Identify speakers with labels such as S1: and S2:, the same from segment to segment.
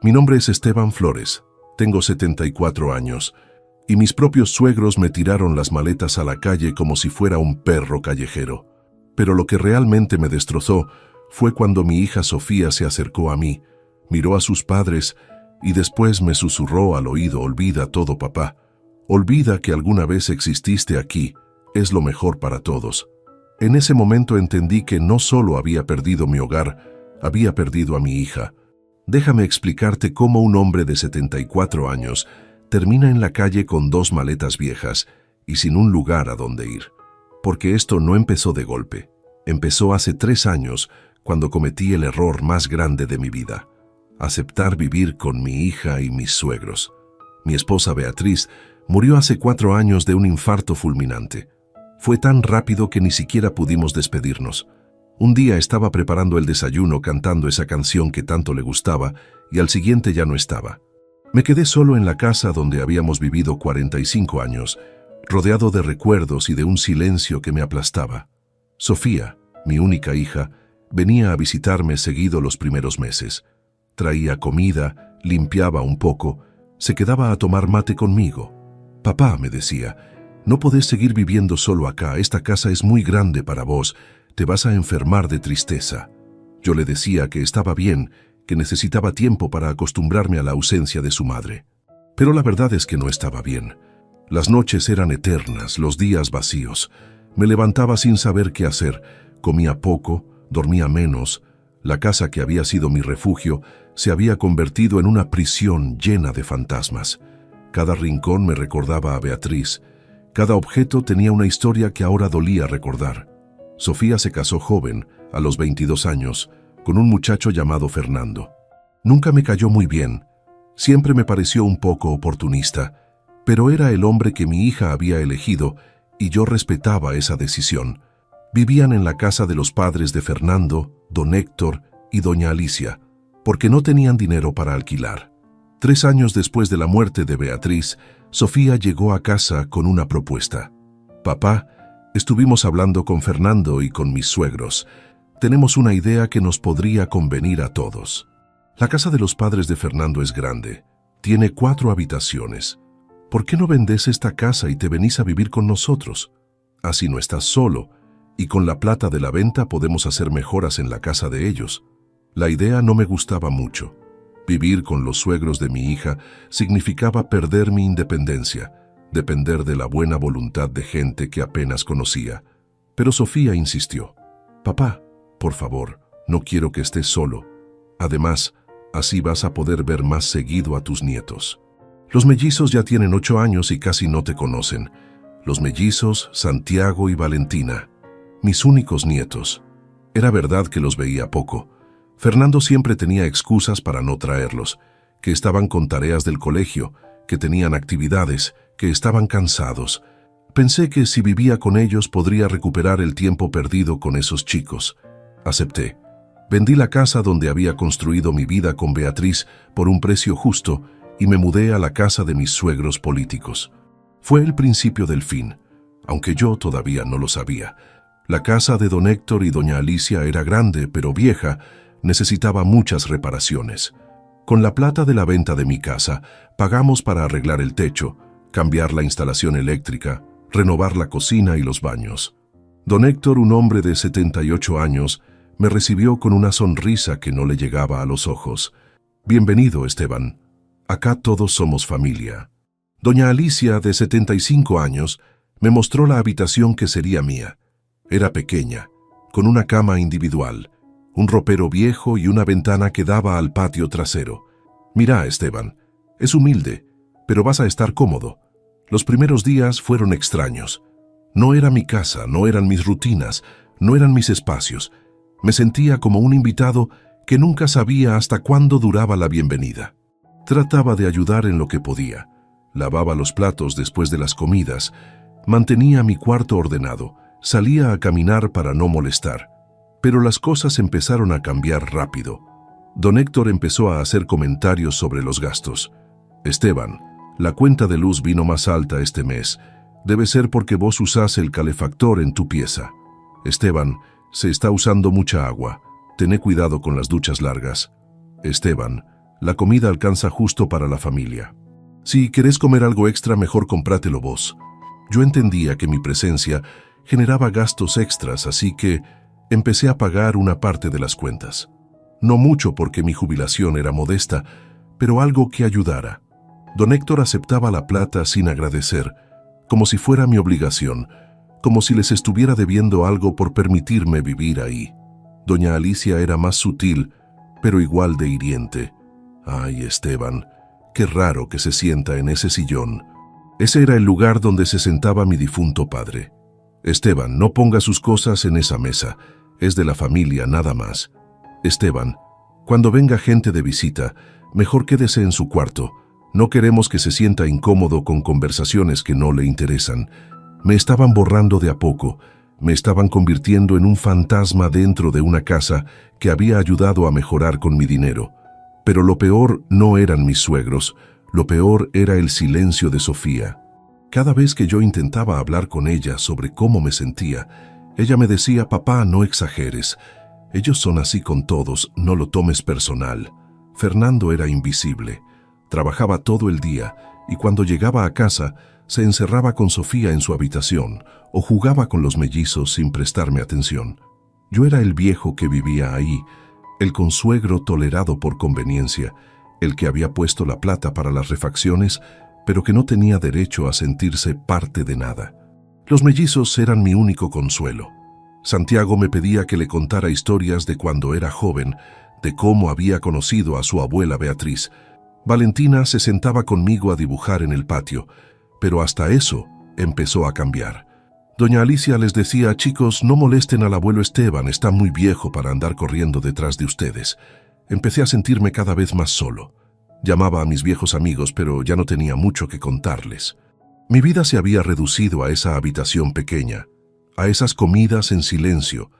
S1: Mi nombre es Esteban Flores, tengo 74 años, y mis propios suegros me tiraron las maletas a la calle como si fuera un perro callejero. Pero lo que realmente me destrozó fue cuando mi hija Sofía se acercó a mí, miró a sus padres y después me susurró al oído: olvida todo, papá. Olvida que alguna vez exististe aquí, es lo mejor para todos. En ese momento entendí que no solo había perdido mi hogar, había perdido a mi hija. Déjame explicarte cómo un hombre de 74 años termina en la calle con 2 maletas viejas y sin un lugar a donde ir. Porque esto no empezó de golpe. Empezó hace 3 años, cuando cometí el error más grande de mi vida: aceptar vivir con mi hija y mis suegros. Mi esposa Beatriz murió hace 4 años de un infarto fulminante. Fue tan rápido que ni siquiera pudimos despedirnos. Un día estaba preparando el desayuno cantando esa canción que tanto le gustaba y al siguiente ya no estaba. Me quedé solo en la casa donde habíamos vivido 45 años, rodeado de recuerdos y de un silencio que me aplastaba. Sofía, mi única hija, venía a visitarme seguido los primeros meses. Traía comida, limpiaba un poco, se quedaba a tomar mate conmigo. Papá, me decía, no podés seguir viviendo solo acá, esta casa es muy grande para vos, te vas a enfermar de tristeza. Yo le decía que estaba bien, que necesitaba tiempo para acostumbrarme a la ausencia de su madre. Pero la verdad es que no estaba bien. Las noches eran eternas, los días vacíos. Me levantaba sin saber qué hacer, comía poco, dormía menos. La casa que había sido mi refugio se había convertido en una prisión llena de fantasmas. Cada rincón me recordaba a Beatriz. Cada objeto tenía una historia que ahora dolía recordar. Sofía se casó joven, a los 22 años, con un muchacho llamado Fernando. Nunca me cayó muy bien. Siempre me pareció un poco oportunista, pero era el hombre que mi hija había elegido y yo respetaba esa decisión. Vivían en la casa de los padres de Fernando, don Héctor y doña Alicia, porque no tenían dinero para alquilar. 3 años después de la muerte de Beatriz, Sofía llegó a casa con una propuesta. Papá, estuvimos hablando con Fernando y con mis suegros. Tenemos una idea que nos podría convenir a todos. La casa de los padres de Fernando es grande. Tiene 4 habitaciones. ¿Por qué no vendés esta casa y te venís a vivir con nosotros? Así no estás solo, y con la plata de la venta podemos hacer mejoras en la casa de ellos. La idea no me gustaba mucho. Vivir con los suegros de mi hija significaba perder mi independencia, depender de la buena voluntad de gente que apenas conocía. Pero Sofía insistió. Papá, por favor, no quiero que estés solo. Además, así vas a poder ver más seguido a tus nietos. Los mellizos ya tienen 8 años y casi no te conocen. Los mellizos, Santiago y Valentina, mis únicos nietos. Era verdad que los veía poco. Fernando siempre tenía excusas para no traerlos, que estaban con tareas del colegio, que tenían actividades, que estaban cansados. Pensé que si vivía con ellos podría recuperar el tiempo perdido con esos chicos. Acepté. Vendí la casa donde había construido mi vida con Beatriz por un precio justo y me mudé a la casa de mis suegros políticos. Fue el principio del fin, aunque yo todavía no lo sabía. La casa de don Héctor y doña Alicia era grande, pero vieja, necesitaba muchas reparaciones. Con la plata de la venta de mi casa, pagamos para arreglar el techo, cambiar la instalación eléctrica, renovar la cocina y los baños. Don Héctor, un hombre de 78 años, me recibió con una sonrisa que no le llegaba a los ojos. Bienvenido, Esteban. Acá todos somos familia. Doña Alicia, de 75 años, me mostró la habitación que sería mía. Era pequeña, con una cama individual, un ropero viejo y una ventana que daba al patio trasero. Mirá, Esteban, es humilde, pero vas a estar cómodo. Los primeros días fueron extraños. No era mi casa, no eran mis rutinas, no eran mis espacios. Me sentía como un invitado que nunca sabía hasta cuándo duraba la bienvenida. Trataba de ayudar en lo que podía. Lavaba los platos después de las comidas, mantenía mi cuarto ordenado, salía a caminar para no molestar. Pero las cosas empezaron a cambiar rápido. Don Héctor empezó a hacer comentarios sobre los gastos. Esteban, la cuenta de luz vino más alta este mes. Debe ser porque vos usás el calefactor en tu pieza. Esteban, se está usando mucha agua. Tené cuidado con las duchas largas. Esteban, La comida alcanza justo para la familia. Si querés comer algo extra, mejor comprátelo vos. Yo entendía que mi presencia generaba gastos extras, así que empecé a pagar una parte de las cuentas. No mucho porque mi jubilación era modesta, pero algo que ayudara. Don Héctor aceptaba la plata sin agradecer, como si fuera mi obligación, como si les estuviera debiendo algo por permitirme vivir ahí. Doña Alicia era más sutil, pero igual de hiriente. Ay, Esteban, qué raro que se sienta en ese sillón. Ese era el lugar donde se sentaba mi difunto padre. Esteban, no ponga sus cosas en esa mesa, es de la familia nada más. Esteban, cuando venga gente de visita, mejor quédese en su cuarto. No queremos que se sienta incómodo con conversaciones que no le interesan. Me estaban borrando de a poco, me estaban convirtiendo en un fantasma dentro de una casa que había ayudado a mejorar con mi dinero. Pero lo peor no eran mis suegros, lo peor era el silencio de Sofía. Cada vez que yo intentaba hablar con ella sobre cómo me sentía, ella me decía: papá, no exageres. Ellos son así con todos, no lo tomes personal. Fernando era invisible. Trabajaba todo el día y cuando llegaba a casa se encerraba con Sofía en su habitación o jugaba con los mellizos sin prestarme atención. Yo era el viejo que vivía ahí, el consuegro tolerado por conveniencia, el que había puesto la plata para las refacciones, pero que no tenía derecho a sentirse parte de nada. Los mellizos eran mi único consuelo. Santiago me pedía que le contara historias de cuando era joven, de cómo había conocido a su abuela Beatriz. Valentina se sentaba conmigo a dibujar en el patio, pero hasta eso empezó a cambiar. Doña Alicia les decía: chicos, no molesten al abuelo Esteban, está muy viejo para andar corriendo detrás de ustedes. Empecé a sentirme cada vez más solo. Llamaba a mis viejos amigos, pero ya no tenía mucho que contarles. Mi vida se había reducido a esa habitación pequeña, a esas comidas en silencio,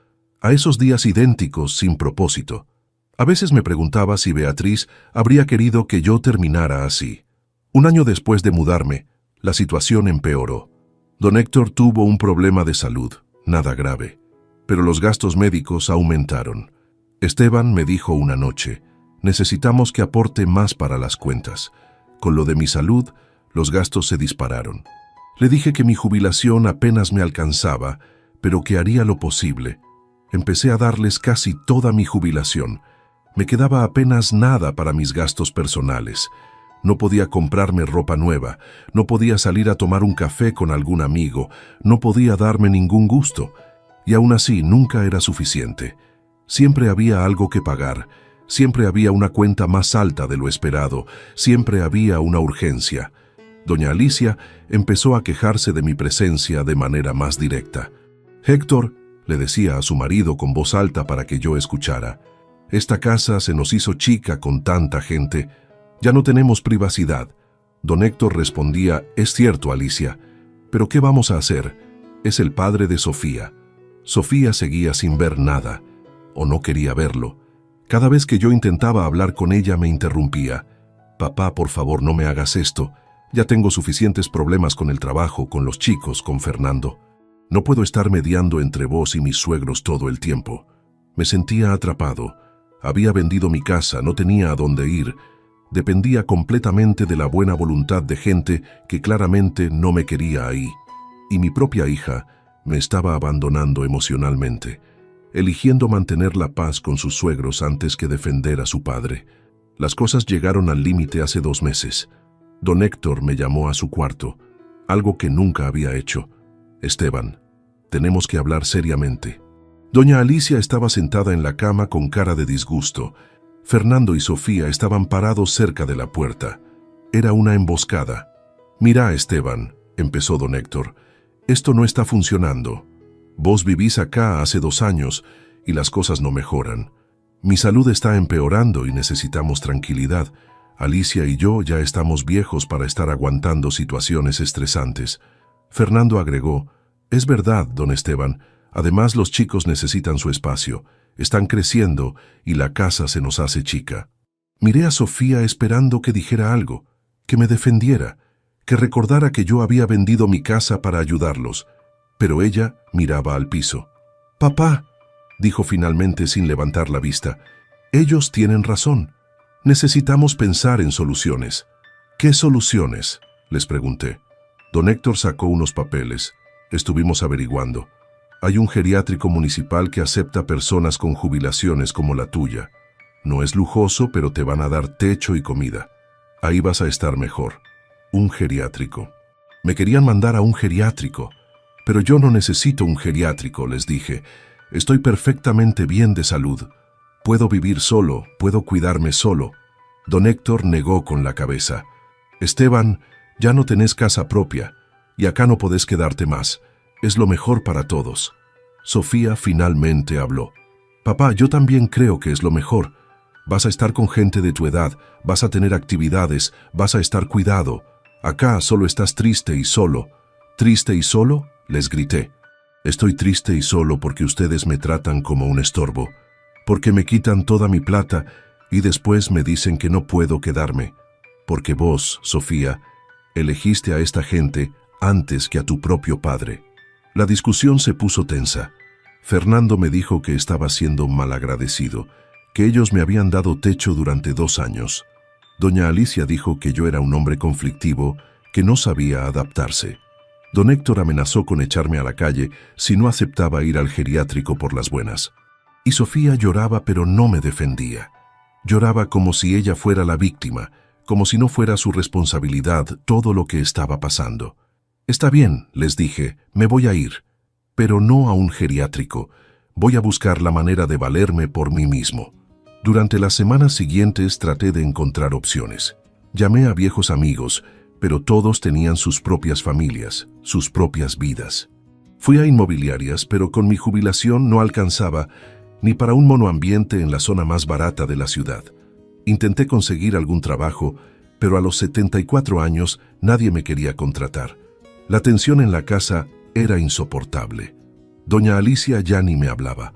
S1: a esos días idénticos sin propósito. A veces me preguntaba si Beatriz habría querido que yo terminara así. Un año después de mudarme, la situación empeoró. Don Héctor tuvo un problema de salud, nada grave, pero los gastos médicos aumentaron. Esteban me dijo una noche: necesitamos que aporte más para las cuentas. Con lo de mi salud, los gastos se dispararon. Le dije que mi jubilación apenas me alcanzaba, pero que haría lo posible. Empecé a darles casi toda mi jubilación. Me quedaba apenas nada para mis gastos personales. No podía comprarme ropa nueva, no podía salir a tomar un café con algún amigo, no podía darme ningún gusto. Y aún así nunca era suficiente. Siempre había algo que pagar, siempre había una cuenta más alta de lo esperado, siempre había una urgencia. Doña Alicia empezó a quejarse de mi presencia de manera más directa. «Héctor», le decía a su marido con voz alta para que yo escuchara, «esta casa se nos hizo chica con tanta gente. Ya no tenemos privacidad». Don Héctor respondía: «Es cierto, Alicia, pero ¿qué vamos a hacer? Es el padre de Sofía». Sofía seguía sin ver nada, o no quería verlo. Cada vez que yo intentaba hablar con ella me interrumpía. «Papá, por favor, no me hagas esto. Ya tengo suficientes problemas con el trabajo, con los chicos, con Fernando. No puedo estar mediando entre vos y mis suegros todo el tiempo». Me sentía atrapado. Había vendido mi casa, no tenía a dónde ir. Dependía completamente de la buena voluntad de gente que claramente no me quería ahí. Y mi propia hija me estaba abandonando emocionalmente, eligiendo mantener la paz con sus suegros antes que defender a su padre. Las cosas llegaron al límite hace 2 meses. Don Héctor me llamó a su cuarto, algo que nunca había hecho. «Esteban, tenemos que hablar seriamente». Doña Alicia estaba sentada en la cama con cara de disgusto. Fernando y Sofía estaban parados cerca de la puerta. Era una emboscada. «Mira, Esteban», empezó don Héctor, «esto no está funcionando. Vos vivís acá hace 2 años y las cosas no mejoran. Mi salud está empeorando y necesitamos tranquilidad. Alicia y yo ya estamos viejos para estar aguantando situaciones estresantes». Fernando agregó: «Es verdad, don Esteban. Además, los chicos necesitan su espacio. Están creciendo y la casa se nos hace chica». Miré a Sofía esperando que dijera algo, que me defendiera, que recordara que yo había vendido mi casa para ayudarlos. Pero ella miraba al piso. «Papá», dijo finalmente sin levantar la vista, «ellos tienen razón. Necesitamos pensar en soluciones. ¿Qué soluciones?, les pregunté. Don Héctor sacó unos papeles. Estuvimos averiguando. Hay un geriátrico municipal que acepta personas con jubilaciones como la tuya. No es lujoso, pero te van a dar techo y comida. Ahí vas a estar mejor. Un geriátrico. Me querían mandar a un geriátrico. Pero yo no necesito un geriátrico, les dije. Estoy perfectamente bien de salud. Puedo vivir solo, puedo cuidarme solo. Don Héctor negó con la cabeza. Esteban, ya no tenés casa propia, y acá no podés quedarte más. Es lo mejor para todos. Sofía finalmente habló. Papá, yo también creo que es lo mejor. Vas a estar con gente de tu edad, vas a tener actividades, vas a estar cuidado. Acá solo estás triste y solo. ¿Triste y solo?, les grité. Estoy triste y solo porque ustedes me tratan como un estorbo, porque me quitan toda mi plata y después me dicen que no puedo quedarme, porque vos, Sofía, elegiste a esta gente antes que a tu propio padre. La discusión se puso tensa. Fernando me dijo que estaba siendo malagradecido, que ellos me habían dado techo durante 2 años. Doña Alicia dijo que yo era un hombre conflictivo, que no sabía adaptarse. Don Héctor amenazó con echarme a la calle si no aceptaba ir al geriátrico por las buenas. Y Sofía lloraba, pero no me defendía. Lloraba como si ella fuera la víctima, como si no fuera su responsabilidad todo lo que estaba pasando. Está bien, les dije, me voy a ir, pero no a un geriátrico. Voy a buscar la manera de valerme por mí mismo. Durante las semanas siguientes traté de encontrar opciones. Llamé a viejos amigos, pero todos tenían sus propias familias, sus propias vidas. Fui a inmobiliarias, pero con mi jubilación no alcanzaba ni para un monoambiente en la zona más barata de la ciudad. Intenté conseguir algún trabajo, pero a los 74 años nadie me quería contratar. La tensión en la casa era insoportable. Doña Alicia ya ni me hablaba.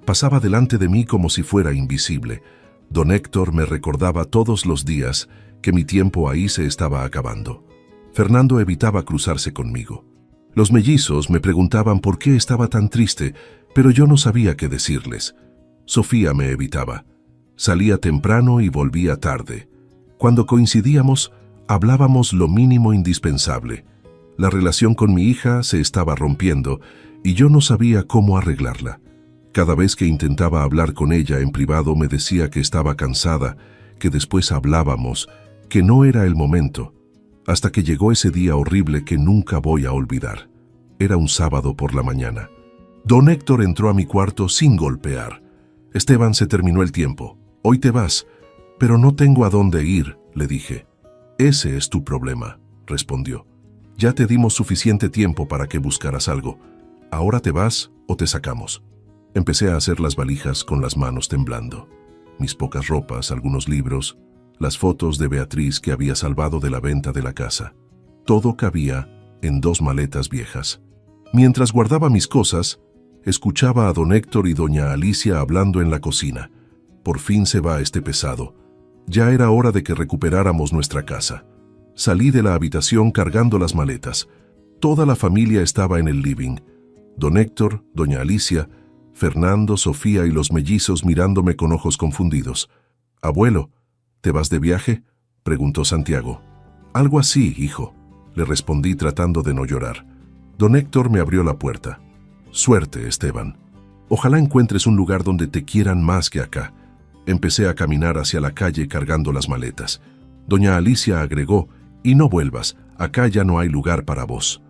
S1: Pasaba delante de mí como si fuera invisible. Don Héctor me recordaba todos los días que mi tiempo ahí se estaba acabando. Fernando evitaba cruzarse conmigo. Los mellizos me preguntaban por qué estaba tan triste, pero yo no sabía qué decirles. Sofía me evitaba. Salía temprano y volvía tarde. Cuando coincidíamos, hablábamos lo mínimo indispensable. La relación con mi hija se estaba rompiendo y yo no sabía cómo arreglarla. Cada vez que intentaba hablar con ella en privado me decía que estaba cansada, que después hablábamos, que no era el momento, hasta que llegó ese día horrible que nunca voy a olvidar. Era un sábado por la mañana. Don Héctor entró a mi cuarto sin golpear. Esteban, se terminó el tiempo. Hoy te vas. Pero no tengo a dónde ir, le dije. Ese es tu problema, respondió. Ya te dimos suficiente tiempo para que buscaras algo. ¿Ahora te vas o te sacamos? Empecé a hacer las valijas con las manos temblando. Mis pocas ropas, algunos libros, las fotos de Beatriz que había salvado de la venta de la casa. Todo cabía en 2 maletas viejas. Mientras guardaba mis cosas, escuchaba a don Héctor y doña Alicia hablando en la cocina. Por fin se va este pesado. Ya era hora de que recuperáramos nuestra casa. Salí de la habitación cargando las maletas. Toda la familia estaba en el living. Don Héctor, doña Alicia, Fernando, Sofía y los mellizos mirándome con ojos confundidos. «Abuelo, ¿te vas de viaje?», preguntó Santiago. «Algo así, hijo», le respondí tratando de no llorar. Don Héctor me abrió la puerta. «Suerte, Esteban. Ojalá encuentres un lugar donde te quieran más que acá». Empecé a caminar hacia la calle cargando las maletas. Doña Alicia agregó: «Y no vuelvas, acá ya no hay lugar para vos».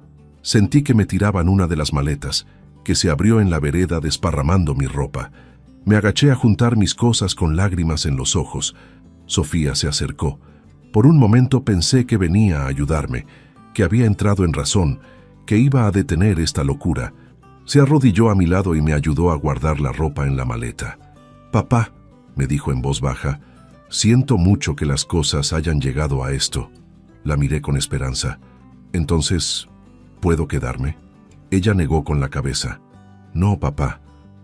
S1: Sentí que me tiraban una de las maletas, que se abrió en la vereda desparramando mi ropa. Me agaché a juntar mis cosas con lágrimas en los ojos. Sofía se acercó. Por un momento pensé que venía a ayudarme, que había entrado en razón, que iba a detener esta locura. Se arrodilló a mi lado y me ayudó a guardar la ropa en la maleta. «Papá», me dijo en voz baja, «siento mucho que las cosas hayan llegado a esto». La miré con esperanza. «Entonces, ¿puedo quedarme?». Ella negó con la cabeza. «No, papá,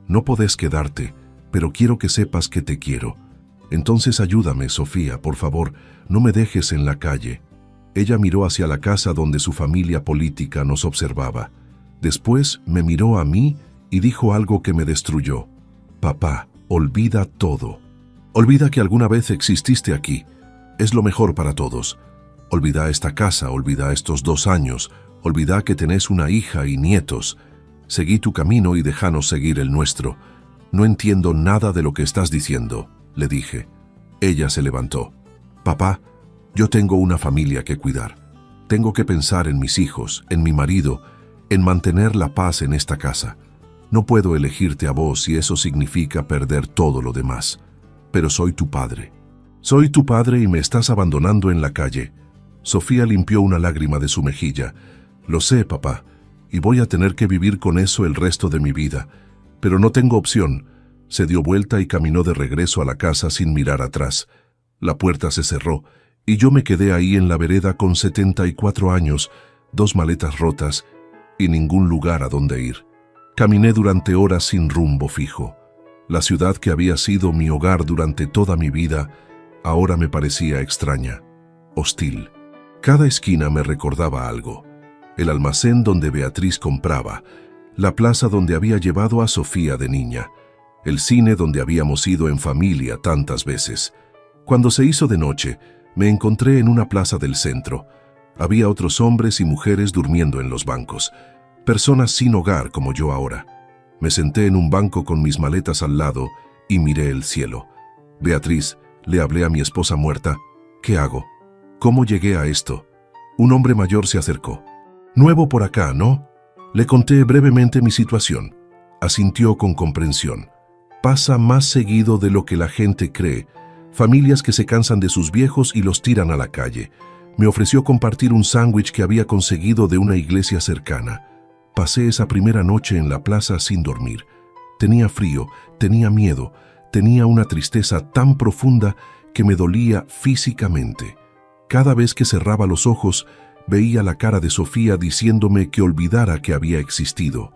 S1: no podés quedarte, pero quiero que sepas que te quiero. Entonces ayúdame, Sofía, por favor, no me dejes en la calle». Ella miró hacia la casa donde su familia política nos observaba. Después me miró a mí y dijo algo que me destruyó. «Papá, olvida todo». Olvida que alguna vez exististe aquí. Es lo mejor para todos. Olvida esta casa, olvida estos 2 años, olvida que tenés una hija y nietos. Seguí tu camino y déjanos seguir el nuestro. No entiendo nada de lo que estás diciendo, le dije. Ella se levantó. Papá, yo tengo una familia que cuidar. Tengo que pensar en mis hijos, en mi marido, en mantener la paz en esta casa. No puedo elegirte a vos si eso significa perder todo lo demás. Pero soy tu padre. Soy tu padre y me estás abandonando en la calle. Sofía limpió una lágrima de su mejilla. Lo sé, papá, y voy a tener que vivir con eso el resto de mi vida. Pero no tengo opción. Se dio vuelta y caminó de regreso a la casa sin mirar atrás. La puerta se cerró, y yo me quedé ahí en la vereda con 74 años, 2 maletas rotas y ningún lugar a donde ir. Caminé durante horas sin rumbo fijo. La ciudad que había sido mi hogar durante toda mi vida, ahora me parecía extraña, hostil. Cada esquina me recordaba algo. El almacén donde Beatriz compraba, la plaza donde había llevado a Sofía de niña, el cine donde habíamos ido en familia tantas veces. Cuando se hizo de noche, me encontré en una plaza del centro. Había otros hombres y mujeres durmiendo en los bancos, personas sin hogar como yo ahora. Me senté en un banco con mis maletas al lado y miré el cielo. Beatriz, le hablé a mi esposa muerta. ¿Qué hago? ¿Cómo llegué a esto? Un hombre mayor se acercó. Nuevo por acá, ¿no? Le conté brevemente mi situación. Asintió con comprensión. Pasa más seguido de lo que la gente cree. Familias que se cansan de sus viejos y los tiran a la calle. Me ofreció compartir un sándwich que había conseguido de una iglesia cercana. Pasé esa primera noche en la plaza sin dormir. Tenía frío, tenía miedo, tenía una tristeza tan profunda que me dolía físicamente. Cada vez que cerraba los ojos, veía la cara de Sofía diciéndome que olvidara que había existido.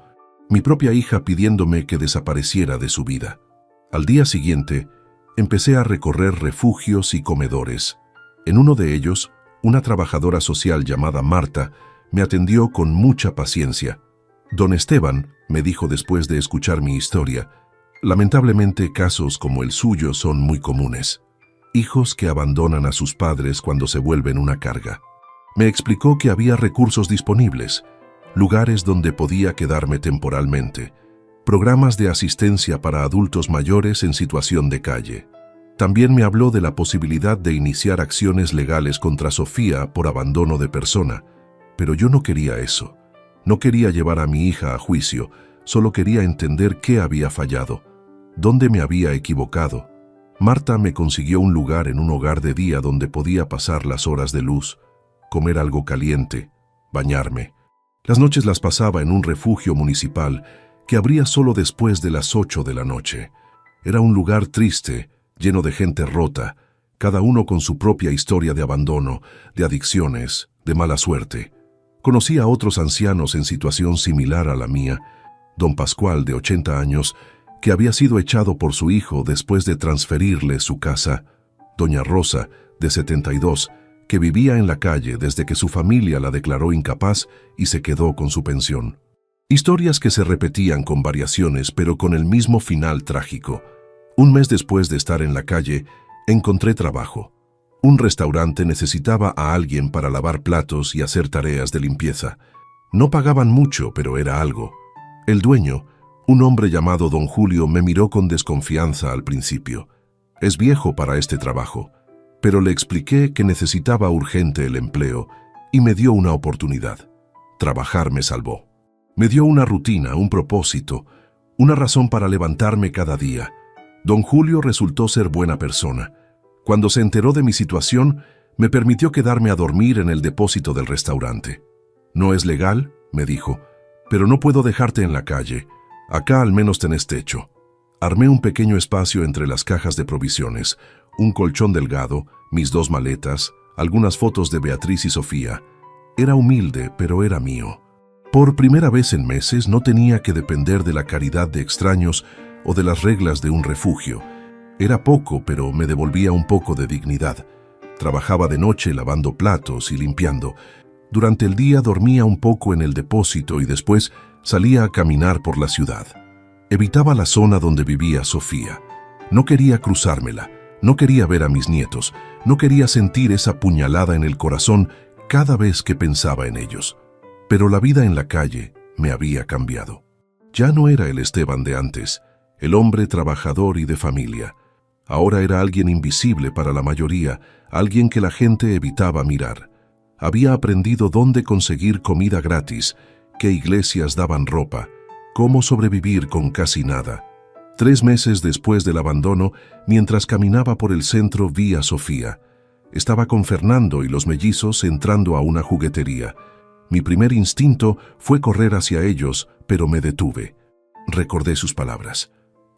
S1: Mi propia hija pidiéndome que desapareciera de su vida. Al día siguiente, empecé a recorrer refugios y comedores. En uno de ellos, una trabajadora social llamada Marta me atendió con mucha paciencia. Don Esteban, me dijo después de escuchar mi historia, lamentablemente casos como el suyo son muy comunes. Hijos que abandonan a sus padres cuando se vuelven una carga. Me explicó que había recursos disponibles, lugares donde podía quedarme temporalmente, programas de asistencia para adultos mayores en situación de calle. También me habló de la posibilidad de iniciar acciones legales contra Sofía por abandono de persona, pero yo no quería eso. No quería llevar a mi hija a juicio, solo quería entender qué había fallado, dónde me había equivocado. Marta me consiguió un lugar en un hogar de día donde podía pasar las horas de luz, comer algo caliente, bañarme. Las noches las pasaba en un refugio municipal que abría solo después de las 8 de la noche. Era un lugar triste, lleno de gente rota, cada uno con su propia historia de abandono, de adicciones, de mala suerte. Conocí a otros ancianos en situación similar a la mía, don Pascual, de 80 años, que había sido echado por su hijo después de transferirle su casa, doña Rosa, de 72, que vivía en la calle desde que su familia la declaró incapaz y se quedó con su pensión. Historias que se repetían con variaciones, pero con el mismo final trágico. Un mes después de estar en la calle, encontré trabajo. Un restaurante necesitaba a alguien para lavar platos y hacer tareas de limpieza. No pagaban mucho, pero era algo. El dueño, un hombre llamado don Julio, me miró con desconfianza al principio. Es viejo para este trabajo, pero le expliqué que necesitaba urgente el empleo y me dio una oportunidad. Trabajar me salvó. Me dio una rutina, un propósito, una razón para levantarme cada día. Don Julio resultó ser buena persona. Cuando se enteró de mi situación, me permitió quedarme a dormir en el depósito del restaurante. No es legal, me dijo, pero no puedo dejarte en la calle. Acá al menos tenés techo. Armé un pequeño espacio entre las cajas de provisiones, un colchón delgado, mis 2 maletas, algunas fotos de Beatriz y Sofía. Era humilde, pero era mío. Por primera vez en meses no tenía que depender de la caridad de extraños o de las reglas de un refugio. Era poco, pero me devolvía un poco de dignidad. Trabajaba de noche lavando platos y limpiando. Durante el día dormía un poco en el depósito y después salía a caminar por la ciudad. Evitaba la zona donde vivía Sofía. No quería cruzármela. No quería ver a mis nietos, no quería sentir esa puñalada en el corazón cada vez que pensaba en ellos. Pero la vida en la calle me había cambiado. Ya no era el Esteban de antes, el hombre trabajador y de familia. Ahora era alguien invisible para la mayoría, alguien que la gente evitaba mirar. Había aprendido dónde conseguir comida gratis, qué iglesias daban ropa, cómo sobrevivir con casi nada. 3 meses después del abandono, mientras caminaba por el centro vi a Sofía. Estaba con Fernando y los mellizos entrando a una juguetería. Mi primer instinto fue correr hacia ellos, pero me detuve. Recordé sus palabras.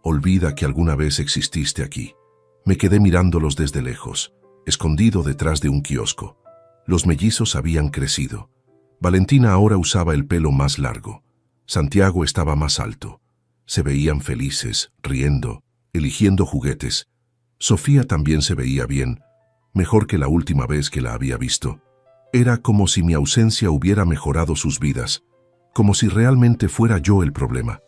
S1: Olvida que alguna vez exististe aquí. Me quedé mirándolos desde lejos, escondido detrás de un kiosco. Los mellizos habían crecido. Valentina ahora usaba el pelo más largo. Santiago estaba más alto. Se veían felices, riendo, eligiendo juguetes. Sofía también se veía bien, mejor que la última vez que la había visto. Era como si mi ausencia hubiera mejorado sus vidas, como si realmente fuera yo el problema.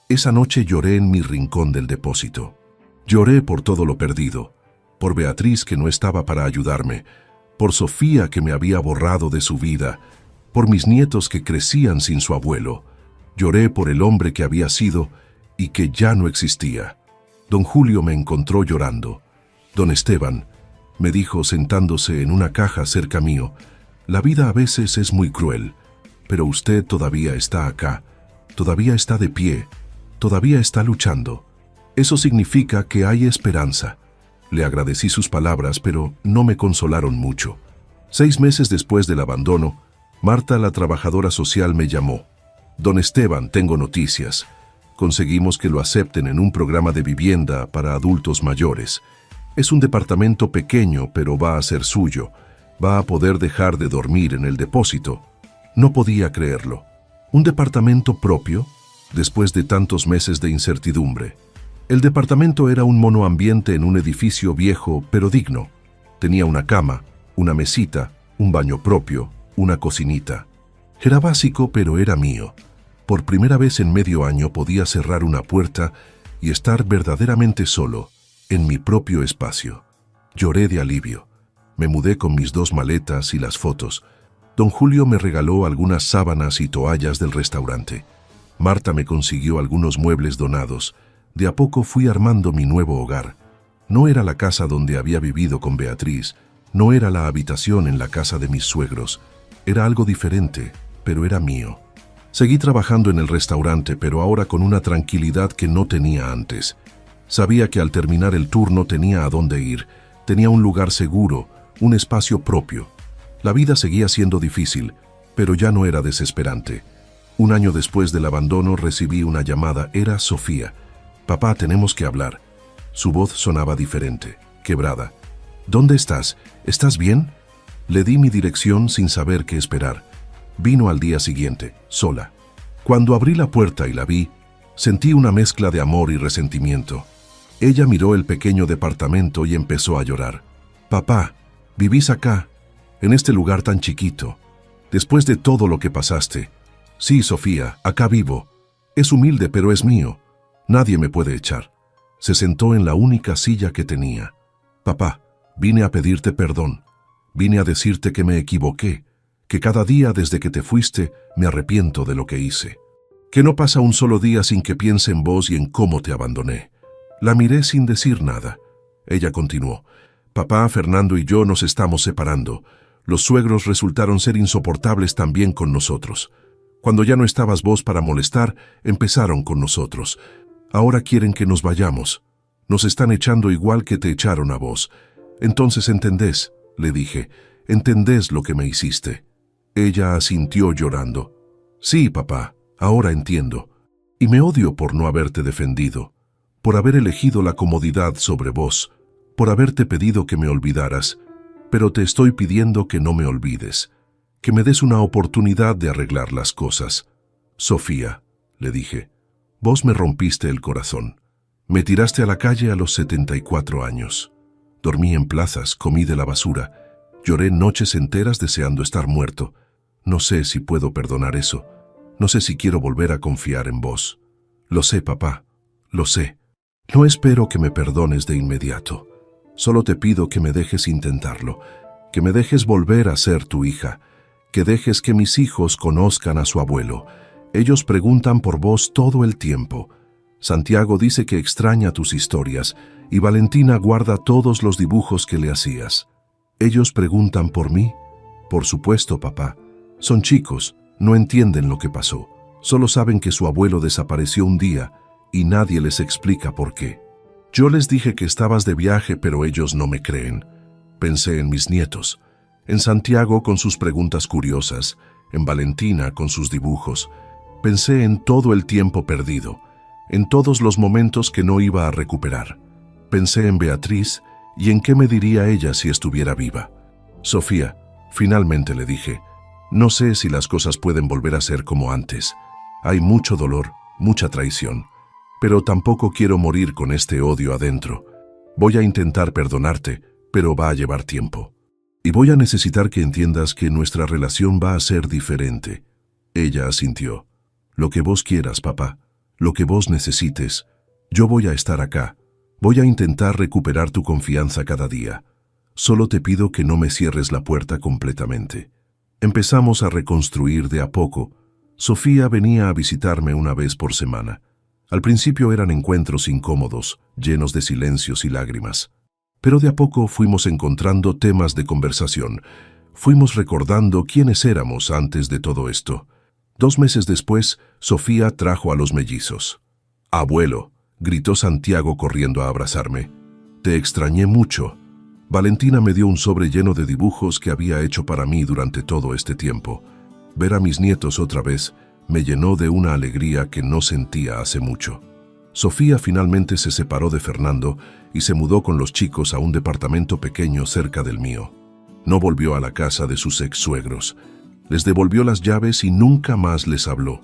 S1: Esa noche lloré en mi rincón del depósito. Lloré por todo lo perdido, por Beatriz que no estaba para ayudarme, por Sofía que me había borrado de su vida, por mis nietos que crecían sin su abuelo. Lloré por el hombre que había sido y que ya no existía. Don Julio me encontró llorando. Don Esteban, me dijo sentándose en una caja cerca mío, la vida a veces es muy cruel, pero usted todavía está acá, todavía está de pie, todavía está luchando. Eso significa que hay esperanza. Le agradecí sus palabras, pero no me consolaron mucho. 6 meses después del abandono, Marta, la trabajadora social, me llamó. Don Esteban, tengo noticias. Conseguimos que lo acepten en un programa de vivienda para adultos mayores. Es un departamento pequeño, pero va a ser suyo. Va a poder dejar de dormir en el depósito. No podía creerlo. ¿Un departamento propio? Después de tantos meses de incertidumbre. El departamento era un monoambiente en un edificio viejo, pero digno. Tenía una cama, una mesita, un baño propio, una cocinita. Era básico, pero era mío. Por primera vez en medio año podía cerrar una puerta y estar verdaderamente solo, en mi propio espacio. Lloré de alivio. Me mudé con mis 2 maletas y las fotos. Don Julio me regaló algunas sábanas y toallas del restaurante. Marta me consiguió algunos muebles donados. De a poco fui armando mi nuevo hogar. No era la casa donde había vivido con Beatriz, no era la habitación en la casa de mis suegros. Era algo diferente, pero era mío. Seguí trabajando en el restaurante, pero ahora con una tranquilidad que no tenía antes. Sabía que al terminar el turno tenía a dónde ir, tenía un lugar seguro, un espacio propio. La vida seguía siendo difícil, pero ya no era desesperante. 1 año después del abandono recibí una llamada, era Sofía. Papá, tenemos que hablar. Su voz sonaba diferente, quebrada. ¿Dónde estás? ¿Estás bien? Le di mi dirección sin saber qué esperar. Vino al día siguiente, sola. Cuando abrí la puerta y la vi, sentí una mezcla de amor y resentimiento. Ella miró el pequeño departamento y empezó a llorar. Papá, vivís acá, en este lugar tan chiquito. Después de todo lo que pasaste. Sí, Sofía, acá vivo. Es humilde, pero es mío. Nadie me puede echar. Se sentó en la única silla que tenía. Papá, vine a pedirte perdón. Vine a decirte que me equivoqué, que cada día desde que te fuiste me arrepiento de lo que hice. Que no pasa un solo día sin que piense en vos y en cómo te abandoné. La miré sin decir nada. Ella continuó. Papá, Fernando y yo nos estamos separando. Los suegros resultaron ser insoportables también con nosotros. Cuando ya no estabas vos para molestar, empezaron con nosotros. Ahora quieren que nos vayamos. Nos están echando igual que te echaron a vos. Entonces entendés, le dije, entendés lo que me hiciste. Ella asintió llorando. Sí, papá, ahora entiendo. Y me odio por no haberte defendido, por haber elegido la comodidad sobre vos, por haberte pedido que me olvidaras, pero te estoy pidiendo que no me olvides, que me des una oportunidad de arreglar las cosas. Sofía, le dije, vos me rompiste el corazón. Me tiraste a la calle a los 74 años. Dormí en plazas, comí de la basura, lloré noches enteras deseando estar muerto. No sé si puedo perdonar eso. No sé si quiero volver a confiar en vos. Lo sé, papá, lo sé. No espero que me perdones de inmediato. Solo te pido que me dejes intentarlo, que me dejes volver a ser tu hija, que dejes que mis hijos conozcan a su abuelo. Ellos preguntan por vos todo el tiempo. Santiago dice que extraña tus historias y Valentina guarda todos los dibujos que le hacías. ¿Ellos preguntan por mí? Por supuesto, papá. Son chicos, no entienden lo que pasó. Solo saben que su abuelo desapareció un día y nadie les explica por qué. Yo les dije que estabas de viaje, pero ellos no me creen. Pensé en mis nietos, en Santiago con sus preguntas curiosas, en Valentina con sus dibujos. Pensé en todo el tiempo perdido, en todos los momentos que no iba a recuperar. Pensé en Beatriz y en qué me diría ella si estuviera viva. Sofía, finalmente le dije, no sé si las cosas pueden volver a ser como antes. Hay mucho dolor, mucha traición, pero tampoco quiero morir con este odio adentro. Voy a intentar perdonarte, pero va a llevar tiempo. Y voy a necesitar que entiendas que nuestra relación va a ser diferente. Ella asintió. Lo que vos quieras, papá, lo que vos necesites, yo voy a estar acá. Voy a intentar recuperar tu confianza cada día. Solo te pido que no me cierres la puerta completamente. Empezamos a reconstruir de a poco. Sofía venía a visitarme una vez por semana. Al principio eran encuentros incómodos, llenos de silencios y lágrimas. Pero de a poco fuimos encontrando temas de conversación. Fuimos recordando quiénes éramos antes de todo esto. 2 meses después, Sofía trajo a los mellizos. «Abuelo», gritó Santiago corriendo a abrazarme. «Te extrañé mucho». Valentina me dio un sobre lleno de dibujos que había hecho para mí durante todo este tiempo. Ver a mis nietos otra vez me llenó de una alegría que no sentía hace mucho. Sofía finalmente se separó de Fernando y se mudó con los chicos a un departamento pequeño cerca del mío. No volvió a la casa de sus ex-suegros. Les devolvió las llaves y nunca más les habló.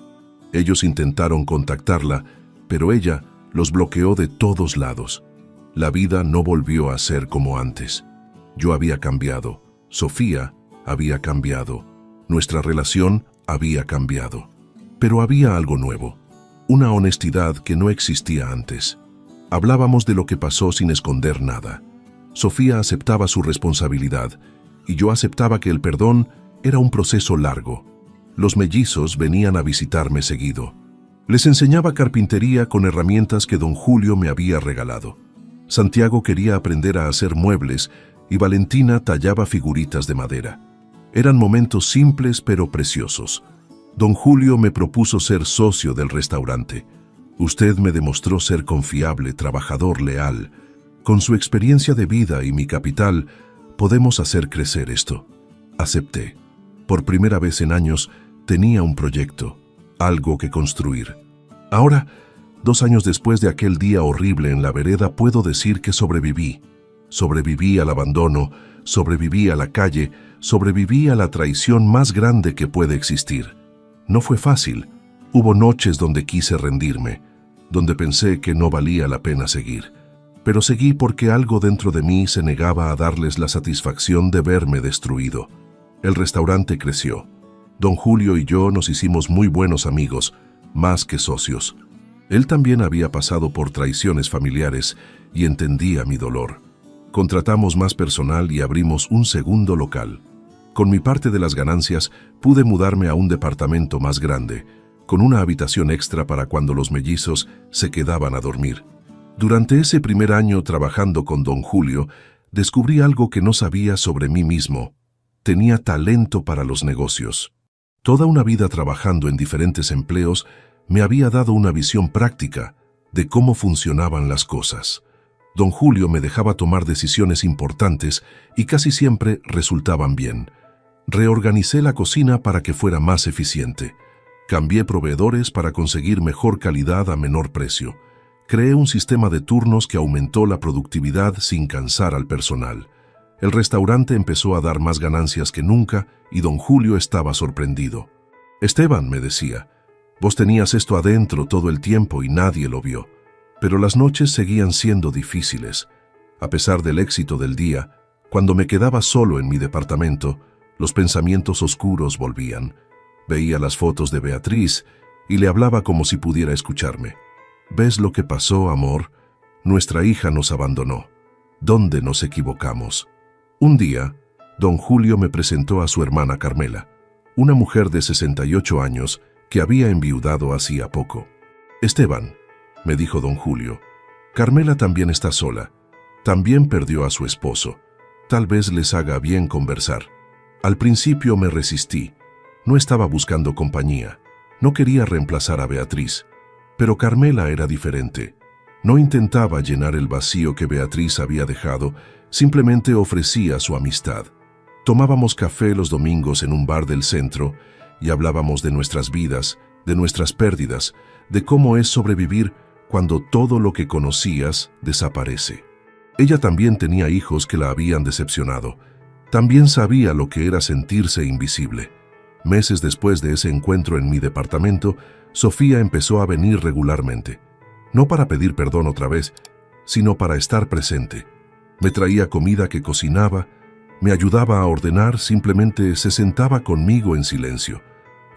S1: Ellos intentaron contactarla, pero ella los bloqueó de todos lados. La vida no volvió a ser como antes. Yo había cambiado, Sofía había cambiado, nuestra relación había cambiado. Pero había algo nuevo, una honestidad que no existía antes. Hablábamos de lo que pasó sin esconder nada. Sofía aceptaba su responsabilidad y yo aceptaba que el perdón era un proceso largo. Los mellizos venían a visitarme seguido. Les enseñaba carpintería con herramientas que don Julio me había regalado. Santiago quería aprender a hacer muebles y Valentina tallaba figuritas de madera. Eran momentos simples pero preciosos. Don Julio me propuso ser socio del restaurante. Usted me demostró ser confiable, trabajador, leal. Con su experiencia de vida y mi capital, podemos hacer crecer esto. Acepté. Por primera vez en años, tenía un proyecto, algo que construir. Ahora, 2 años después de aquel día horrible en la vereda, puedo decir que sobreviví. Sobreviví al abandono, sobreviví a la calle, sobreviví a la traición más grande que puede existir. No fue fácil. Hubo noches donde quise rendirme, donde pensé que no valía la pena seguir. Pero seguí porque algo dentro de mí se negaba a darles la satisfacción de verme destruido. El restaurante creció. Don Julio y yo nos hicimos muy buenos amigos, más que socios. Él también había pasado por traiciones familiares y entendía mi dolor. Contratamos más personal y abrimos un segundo local. Con mi parte de las ganancias pude mudarme a un departamento más grande, con una habitación extra para cuando los mellizos se quedaban a dormir. Durante ese primer año trabajando con don Julio, descubrí algo que no sabía sobre mí mismo. Tenía talento para los negocios. Toda una vida trabajando en diferentes empleos me había dado una visión práctica de cómo funcionaban las cosas. Don Julio me dejaba tomar decisiones importantes y casi siempre resultaban bien. Reorganicé la cocina para que fuera más eficiente. Cambié proveedores para conseguir mejor calidad a menor precio. Creé un sistema de turnos que aumentó la productividad sin cansar al personal. El restaurante empezó a dar más ganancias que nunca y don Julio estaba sorprendido. «Esteban», me decía, «vos tenías esto adentro todo el tiempo y nadie lo vio». Pero las noches seguían siendo difíciles. A pesar del éxito del día, cuando me quedaba solo en mi departamento, los pensamientos oscuros volvían. Veía las fotos de Beatriz y le hablaba como si pudiera escucharme. «¿Ves lo que pasó, amor? Nuestra hija nos abandonó. ¿Dónde nos equivocamos? Un día, don Julio me presentó a su hermana Carmela, una mujer de 68 años que había enviudado hacía poco. Esteban, me dijo don Julio, Carmela también está sola. También perdió a su esposo. Tal vez les haga bien conversar. Al principio me resistí. No estaba buscando compañía. No quería reemplazar a Beatriz. Pero Carmela era diferente. No intentaba llenar el vacío que Beatriz había dejado, simplemente ofrecía su amistad. Tomábamos café los domingos en un bar del centro y hablábamos de nuestras vidas, de nuestras pérdidas, de cómo es sobrevivir cuando todo lo que conocías desaparece. Ella también tenía hijos que la habían decepcionado. También sabía lo que era sentirse invisible. Meses después de ese encuentro en mi departamento, Sofía empezó a venir regularmente. No para pedir perdón otra vez, sino para estar presente. Me traía comida que cocinaba, me ayudaba a ordenar, simplemente se sentaba conmigo en silencio.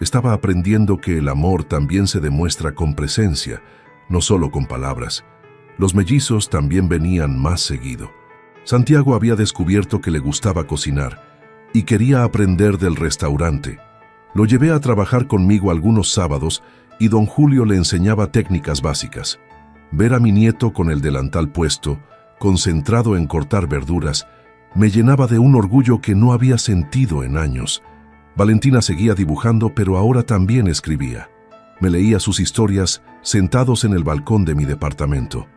S1: Estaba aprendiendo que el amor también se demuestra con presencia, no solo con palabras. Los mellizos también venían más seguido. Santiago había descubierto que le gustaba cocinar y quería aprender del restaurante. Lo llevé a trabajar conmigo algunos sábados y don Julio le enseñaba técnicas básicas. Ver a mi nieto con el delantal puesto, concentrado en cortar verduras, me llenaba de un orgullo que no había sentido en años. Valentina seguía dibujando, pero ahora también escribía. Me leía sus historias sentados en el balcón de mi departamento.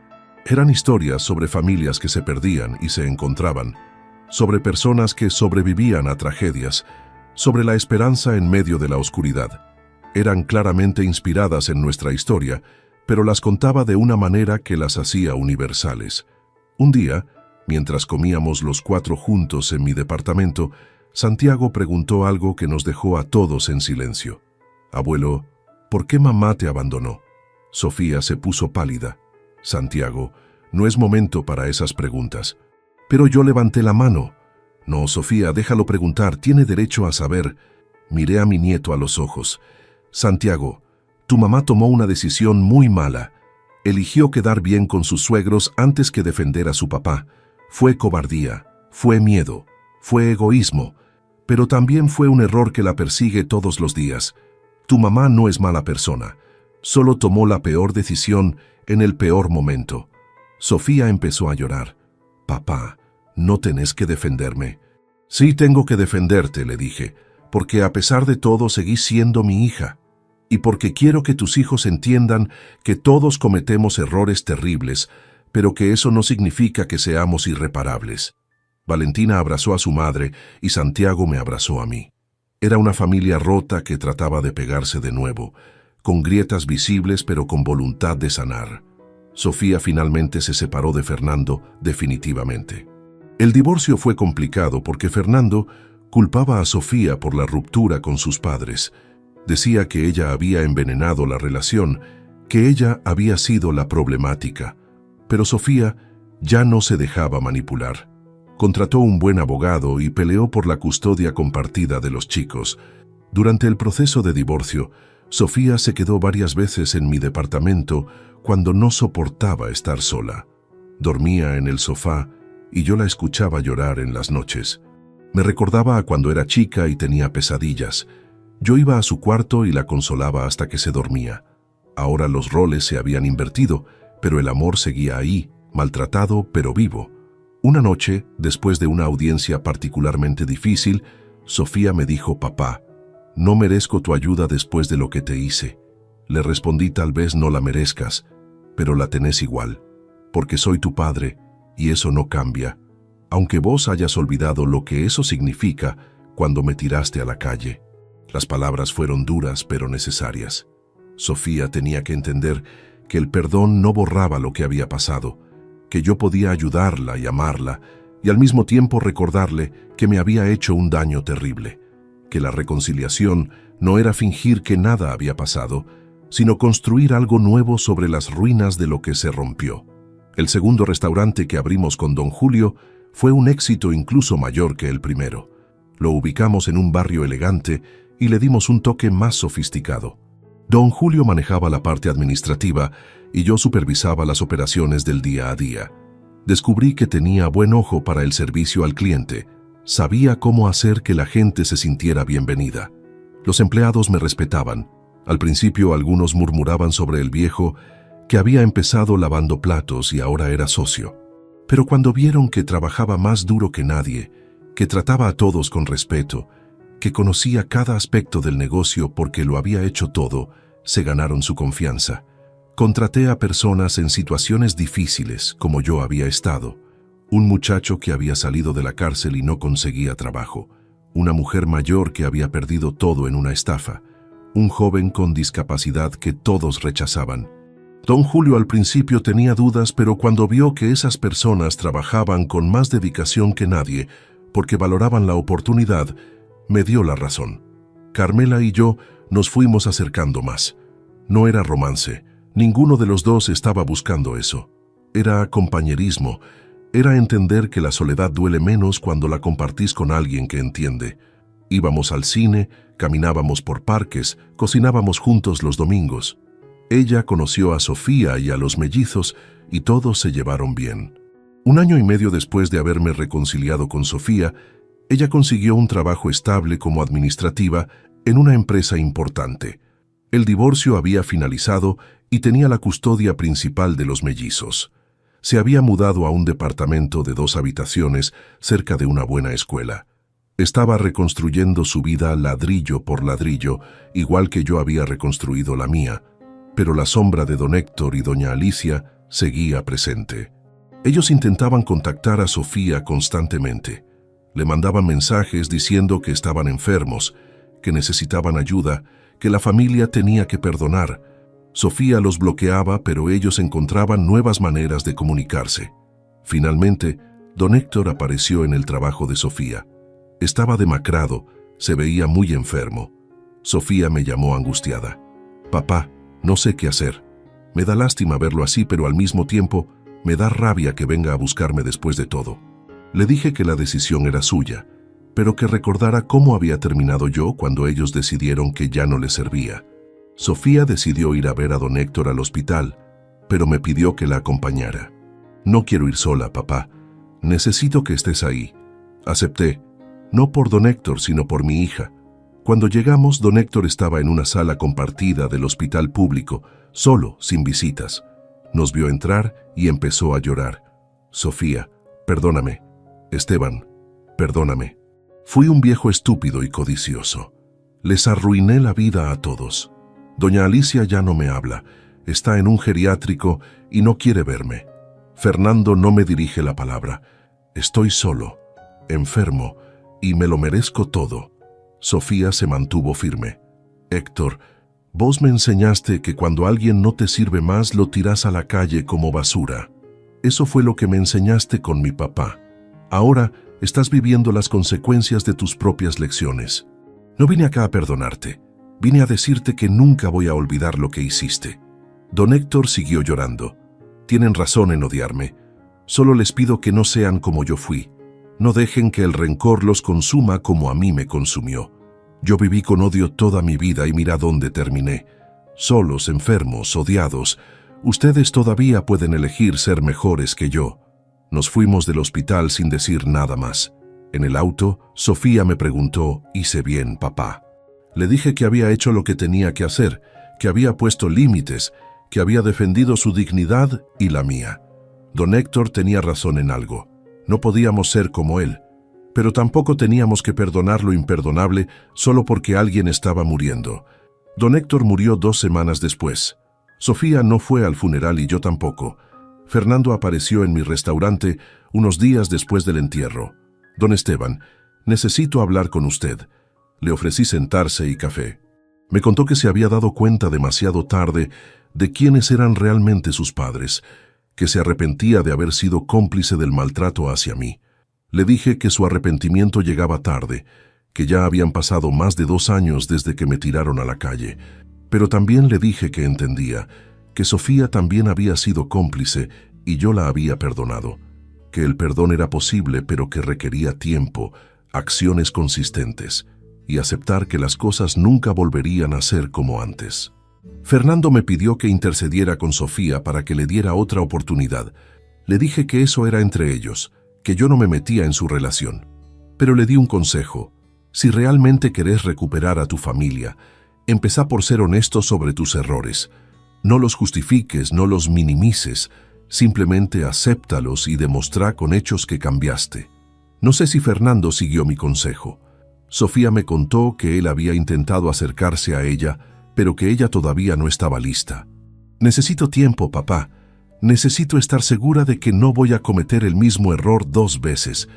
S1: Eran historias sobre familias que se perdían y se encontraban, sobre personas que sobrevivían a tragedias, sobre la esperanza en medio de la oscuridad. Eran claramente inspiradas en nuestra historia, pero las contaba de una manera que las hacía universales. Un día, mientras comíamos los cuatro juntos en mi departamento, Santiago preguntó algo que nos dejó a todos en silencio. «Abuelo, ¿por qué mamá te abandonó?» Sofía se puso pálida. «Santiago, no es momento para esas preguntas». Pero yo levanté la mano. «No, Sofía, déjalo preguntar, tiene derecho a saber». Miré a mi nieto a los ojos. «Santiago, tu mamá tomó una decisión muy mala. Eligió quedar bien con sus suegros antes que defender a su papá. Fue cobardía, fue miedo, fue egoísmo, pero también fue un error que la persigue todos los días. Tu mamá no es mala persona, solo tomó la peor decisión en el peor momento». Sofía empezó a llorar. «Papá, no tenés que defenderme». «Sí tengo que defenderte», le dije, «porque a pesar de todo seguís siendo mi hija. Y porque quiero que tus hijos entiendan que todos cometemos errores terribles, pero que eso no significa que seamos irreparables». Valentina abrazó a su madre y Santiago me abrazó a mí. Era una familia rota que trataba de pegarse de nuevo, con grietas visibles pero con voluntad de sanar. Sofía finalmente se separó de Fernando definitivamente. El divorcio fue complicado porque Fernando culpaba a Sofía por la ruptura con sus padres. Decía que ella había envenenado la relación, que ella había sido la problemática. Pero Sofía ya no se dejaba manipular. Contrató un buen abogado y peleó por la custodia compartida de los chicos. Durante el proceso de divorcio, Sofía se quedó varias veces en mi departamento cuando no soportaba estar sola. Dormía en el sofá y yo la escuchaba llorar en las noches. Me recordaba a cuando era chica y tenía pesadillas. Yo iba a su cuarto y la consolaba hasta que se dormía. Ahora los roles se habían invertido, pero el amor seguía ahí, maltratado pero vivo. Una noche, después de una audiencia particularmente difícil, Sofía me dijo: «Papá, no merezco tu ayuda después de lo que te hice». Le respondí: «Tal vez no la merezcas, pero la tenés igual, porque soy tu padre y eso no cambia, aunque vos hayas olvidado lo que eso significa cuando me tiraste a la calle». Las palabras fueron duras pero necesarias. Sofía tenía que entender que el perdón no borraba lo que había pasado, que yo podía ayudarla y amarla, y al mismo tiempo recordarle que me había hecho un daño terrible, que la reconciliación no era fingir que nada había pasado, sino construir algo nuevo sobre las ruinas de lo que se rompió. El segundo restaurante que abrimos con don Julio fue un éxito incluso mayor que el primero. Lo ubicamos en un barrio elegante y le dimos un toque más sofisticado. Don Julio manejaba la parte administrativa y yo supervisaba las operaciones del día a día. Descubrí que tenía buen ojo para el servicio al cliente. Sabía cómo hacer que la gente se sintiera bienvenida. Los empleados me respetaban. Al principio algunos murmuraban sobre el viejo que había empezado lavando platos y ahora era socio. Pero cuando vieron que trabajaba más duro que nadie, que trataba a todos con respeto, que conocía cada aspecto del negocio porque lo había hecho todo, se ganaron su confianza. Contraté a personas en situaciones difíciles, como yo había estado. Un muchacho que había salido de la cárcel y no conseguía trabajo. Una mujer mayor que había perdido todo en una estafa. Un joven con discapacidad que todos rechazaban. Don Julio al principio tenía dudas, pero cuando vio que esas personas trabajaban con más dedicación que nadie, porque valoraban la oportunidad, me dio la razón. Carmela y yo nos fuimos acercando más. No era romance. Ninguno de los dos estaba buscando eso. Era compañerismo. Era entender que la soledad duele menos cuando la compartís con alguien que entiende. Íbamos al cine, caminábamos por parques, cocinábamos juntos los domingos. Ella conoció a Sofía y a los mellizos y todos se llevaron bien. 1 año y medio después de haberme reconciliado con Sofía, ella consiguió un trabajo estable como administrativa en una empresa importante. El divorcio había finalizado y tenía la custodia principal de los mellizos. Se había mudado a un departamento de 2 habitaciones cerca de una buena escuela. Estaba reconstruyendo su vida ladrillo por ladrillo, igual que yo había reconstruido la mía, pero la sombra de don Héctor y doña Alicia seguía presente. Ellos intentaban contactar a Sofía constantemente. Le mandaban mensajes diciendo que estaban enfermos, que necesitaban ayuda, que la familia tenía que perdonar. Sofía los bloqueaba, pero ellos encontraban nuevas maneras de comunicarse. Finalmente, don Héctor apareció en el trabajo de Sofía. Estaba demacrado, se veía muy enfermo. Sofía me llamó angustiada. «Papá, no sé qué hacer. Me da lástima verlo así, pero al mismo tiempo me da rabia que venga a buscarme después de todo». Le dije que la decisión era suya, pero que recordara cómo había terminado yo cuando ellos decidieron que ya no le servía. Sofía decidió ir a ver a don Héctor al hospital, pero me pidió que la acompañara. «No quiero ir sola, papá. Necesito que estés ahí». Acepté, no por don Héctor, sino por mi hija. Cuando llegamos, don Héctor estaba en una sala compartida del hospital público, solo, sin visitas. Nos vio entrar y empezó a llorar. «Sofía, perdóname. Esteban, perdóname. Fui un viejo estúpido y codicioso. Les arruiné la vida a todos. Doña Alicia ya no me habla, está en un geriátrico y no quiere verme. Fernando no me dirige la palabra. Estoy solo, enfermo, y me lo merezco todo». Sofía se mantuvo firme. «Héctor, vos me enseñaste que cuando alguien no te sirve más lo tirás a la calle como basura. Eso fue lo que me enseñaste con mi papá. Ahora estás viviendo las consecuencias de tus propias lecciones. No vine acá a perdonarte. Vine a decirte que nunca voy a olvidar lo que hiciste». Don Héctor siguió llorando. «Tienen razón en odiarme. Solo les pido que no sean como yo fui. No dejen que el rencor los consuma como a mí me consumió. Yo viví con odio toda mi vida y mira dónde terminé. Solos, enfermos, odiados. Ustedes todavía pueden elegir ser mejores que yo». Nos fuimos del hospital sin decir nada más. En el auto, Sofía me preguntó: «¿Hice bien, papá?». Le dije que había hecho lo que tenía que hacer, que había puesto límites, que había defendido su dignidad y la mía. Don Héctor tenía razón en algo. No podíamos ser como él, pero tampoco teníamos que perdonar lo imperdonable solo porque alguien estaba muriendo. Don Héctor murió 2 semanas después. Sofía no fue al funeral y yo tampoco. Fernando apareció en mi restaurante unos días después del entierro. «Don Esteban, necesito hablar con usted». Le ofrecí sentarse y café. Me contó que se había dado cuenta demasiado tarde de quiénes eran realmente sus padres, que se arrepentía de haber sido cómplice del maltrato hacia mí. Le dije que su arrepentimiento llegaba tarde, que ya habían pasado más de 2 años desde que me tiraron a la calle, pero también le dije que entendía, que Sofía también había sido cómplice y yo la había perdonado, que el perdón era posible pero que requería tiempo, acciones consistentes y aceptar que las cosas nunca volverían a ser como antes. Fernando me pidió que intercediera con Sofía para que le diera otra oportunidad. Le dije que eso era entre ellos, que yo no me metía en su relación. Pero le di un consejo. Si realmente querés recuperar a tu familia, empezá por ser honesto sobre tus errores. No los justifiques, no los minimices, simplemente acéptalos y demostrá con hechos que cambiaste. No sé si Fernando siguió mi consejo. Sofía me contó que él había intentado acercarse a ella, pero que ella todavía no estaba lista. Necesito tiempo, papá. Necesito estar segura de que no voy a cometer el mismo error 2 veces.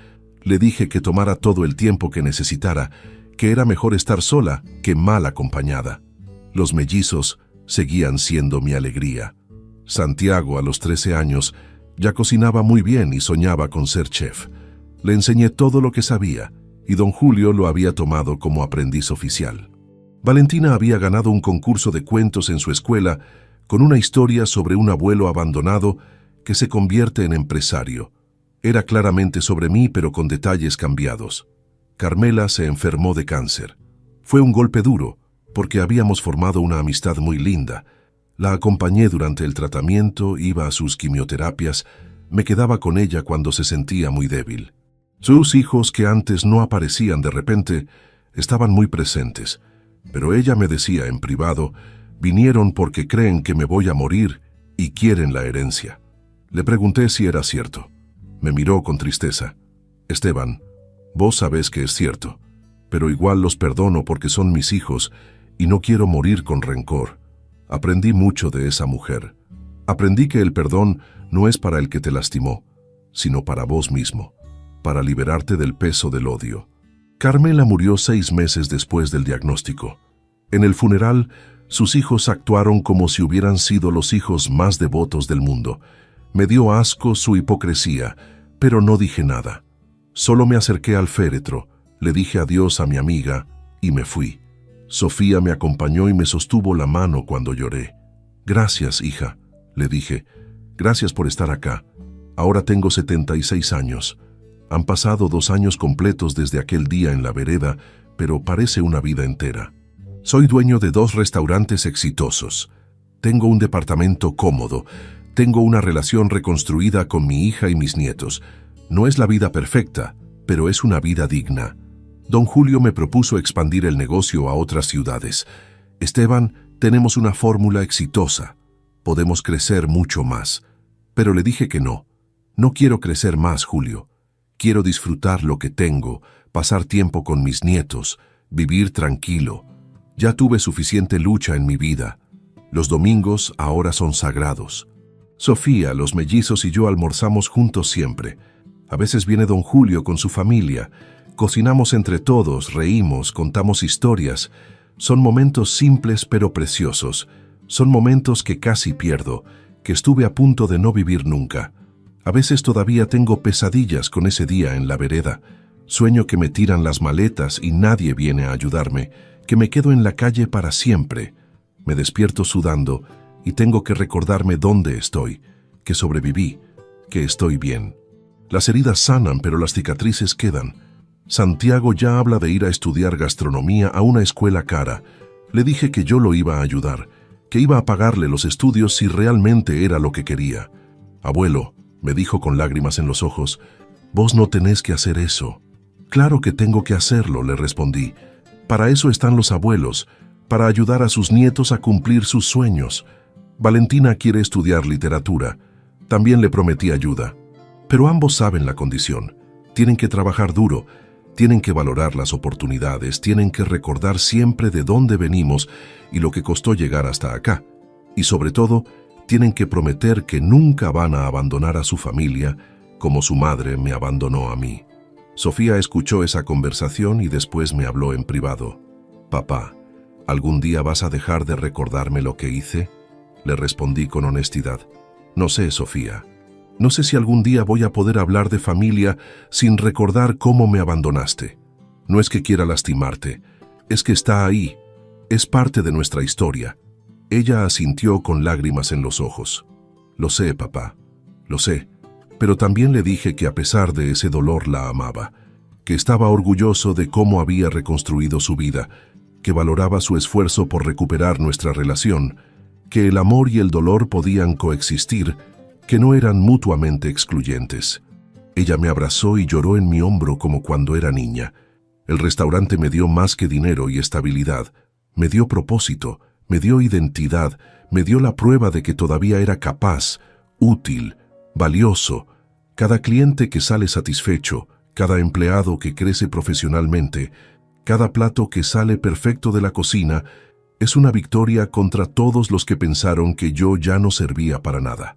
S1: Le dije que tomara todo el tiempo que necesitara, que era mejor estar sola que mal acompañada. Los mellizos seguían siendo mi alegría. Santiago, a los 13 años, ya cocinaba muy bien y soñaba con ser chef. Le enseñé todo lo que sabía, y don Julio lo había tomado como aprendiz oficial. Valentina había ganado un concurso de cuentos en su escuela con una historia sobre un abuelo abandonado que se convierte en empresario. Era claramente sobre mí, pero con detalles cambiados. Carmela se enfermó de cáncer. Fue un golpe duro, porque habíamos formado una amistad muy linda. La acompañé durante el tratamiento, iba a sus quimioterapias, me quedaba con ella cuando se sentía muy débil. Sus hijos, que antes no aparecían de repente, estaban muy presentes, pero ella me decía en privado, vinieron porque creen que me voy a morir y quieren la herencia. Le pregunté si era cierto. Me miró con tristeza. Esteban, vos sabés que es cierto, pero igual los perdono porque son mis hijos y no quiero morir con rencor. Aprendí mucho de esa mujer. Aprendí que el perdón no es para el que te lastimó, sino para vos mismo, para liberarte del peso del odio. Carmela murió 6 meses después del diagnóstico. En el funeral, sus hijos actuaron como si hubieran sido los hijos más devotos del mundo. Me dio asco su hipocresía, pero no dije nada. Solo me acerqué al féretro, le dije adiós a mi amiga y me fui. Sofía me acompañó y me sostuvo la mano cuando lloré. Gracias, hija, le dije. Gracias por estar acá. Ahora tengo 76 años. Han pasado 2 años completos desde aquel día en la vereda, pero parece una vida entera. Soy dueño de 2 restaurantes exitosos. Tengo un departamento cómodo. Tengo una relación reconstruida con mi hija y mis nietos. No es la vida perfecta, pero es una vida digna. Don Julio me propuso expandir el negocio a otras ciudades. Esteban, tenemos una fórmula exitosa. Podemos crecer mucho más. Pero le dije que no. No quiero crecer más, Julio. Quiero disfrutar lo que tengo, pasar tiempo con mis nietos, vivir tranquilo. Ya tuve suficiente lucha en mi vida. Los domingos ahora son sagrados. Sofía, los mellizos y yo almorzamos juntos siempre. A veces viene don Julio con su familia. Cocinamos entre todos, reímos, contamos historias. Son momentos simples pero preciosos. Son momentos que casi pierdo, que estuve a punto de no vivir nunca. A veces todavía tengo pesadillas con ese día en la vereda. Sueño que me tiran las maletas y nadie viene a ayudarme, que me quedo en la calle para siempre. Me despierto sudando y tengo que recordarme dónde estoy, que sobreviví, que estoy bien. Las heridas sanan, pero las cicatrices quedan. Santiago ya habla de ir a estudiar gastronomía a una escuela cara. Le dije que yo lo iba a ayudar, que iba a pagarle los estudios si realmente era lo que quería. Abuelo, me dijo con lágrimas en los ojos, vos no tenés que hacer eso. Claro que tengo que hacerlo, le respondí. Para eso están los abuelos, para ayudar a sus nietos a cumplir sus sueños. Valentina quiere estudiar literatura. También le prometí ayuda. Pero ambos saben la condición. Tienen que trabajar duro, tienen que valorar las oportunidades, tienen que recordar siempre de dónde venimos y lo que costó llegar hasta acá. Y sobre todo, tienen que prometer que nunca van a abandonar a su familia como su madre me abandonó a mí. Sofía escuchó esa conversación y después me habló en privado. Papá, ¿algún día vas a dejar de recordarme lo que hice? Le respondí con honestidad. No sé, Sofía. No sé si algún día voy a poder hablar de familia sin recordar cómo me abandonaste. No es que quiera lastimarte, es que está ahí. Es parte de nuestra historia. Ella asintió con lágrimas en los ojos. Lo sé, papá, lo sé. Pero también le dije que a pesar de ese dolor la amaba, que estaba orgulloso de cómo había reconstruido su vida, que valoraba su esfuerzo por recuperar nuestra relación, que el amor y el dolor podían coexistir, que no eran mutuamente excluyentes. Ella me abrazó y lloró en mi hombro como cuando era niña. El restaurante me dio más que dinero y estabilidad. Me dio propósito, me dio identidad, me dio la prueba de que todavía era capaz, útil, valioso. Cada cliente que sale satisfecho, cada empleado que crece profesionalmente, cada plato que sale perfecto de la cocina, es una victoria contra todos los que pensaron que yo ya no servía para nada.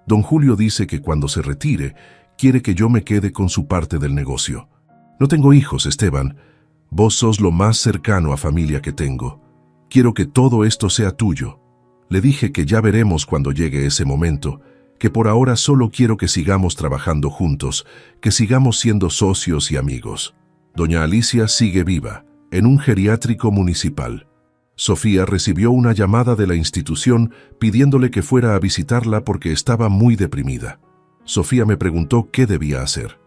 S1: Don Julio dice que cuando se retire, quiere que yo me quede con su parte del negocio. No tengo hijos, Esteban. Vos sos lo más cercano a familia que tengo. Quiero que todo esto sea tuyo. Le dije que ya veremos cuando llegue ese momento, que por ahora solo quiero que sigamos trabajando juntos, que sigamos siendo socios y amigos. Doña Alicia sigue viva, en un geriátrico municipal. Sofía recibió una llamada de la institución pidiéndole que fuera a visitarla porque estaba muy deprimida. Sofía me preguntó qué debía hacer.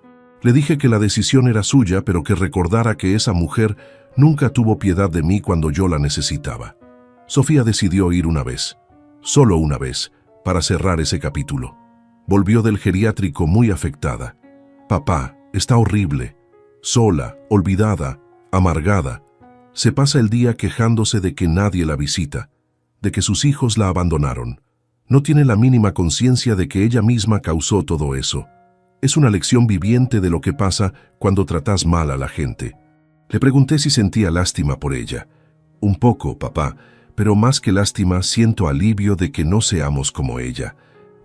S1: Le dije que la decisión era suya, pero que recordara que esa mujer nunca tuvo piedad de mí cuando yo la necesitaba. Sofía decidió ir una vez, solo una vez, para cerrar ese capítulo. Volvió del geriátrico muy afectada. Papá, está horrible, sola, olvidada, amargada. Se pasa el día quejándose de que nadie la visita, de que sus hijos la abandonaron. No tiene la mínima conciencia de que ella misma causó todo eso. Es una lección viviente de lo que pasa cuando tratas mal a la gente. Le pregunté si sentía lástima por ella. Un poco, papá, pero más que lástima siento alivio de que no seamos como ella,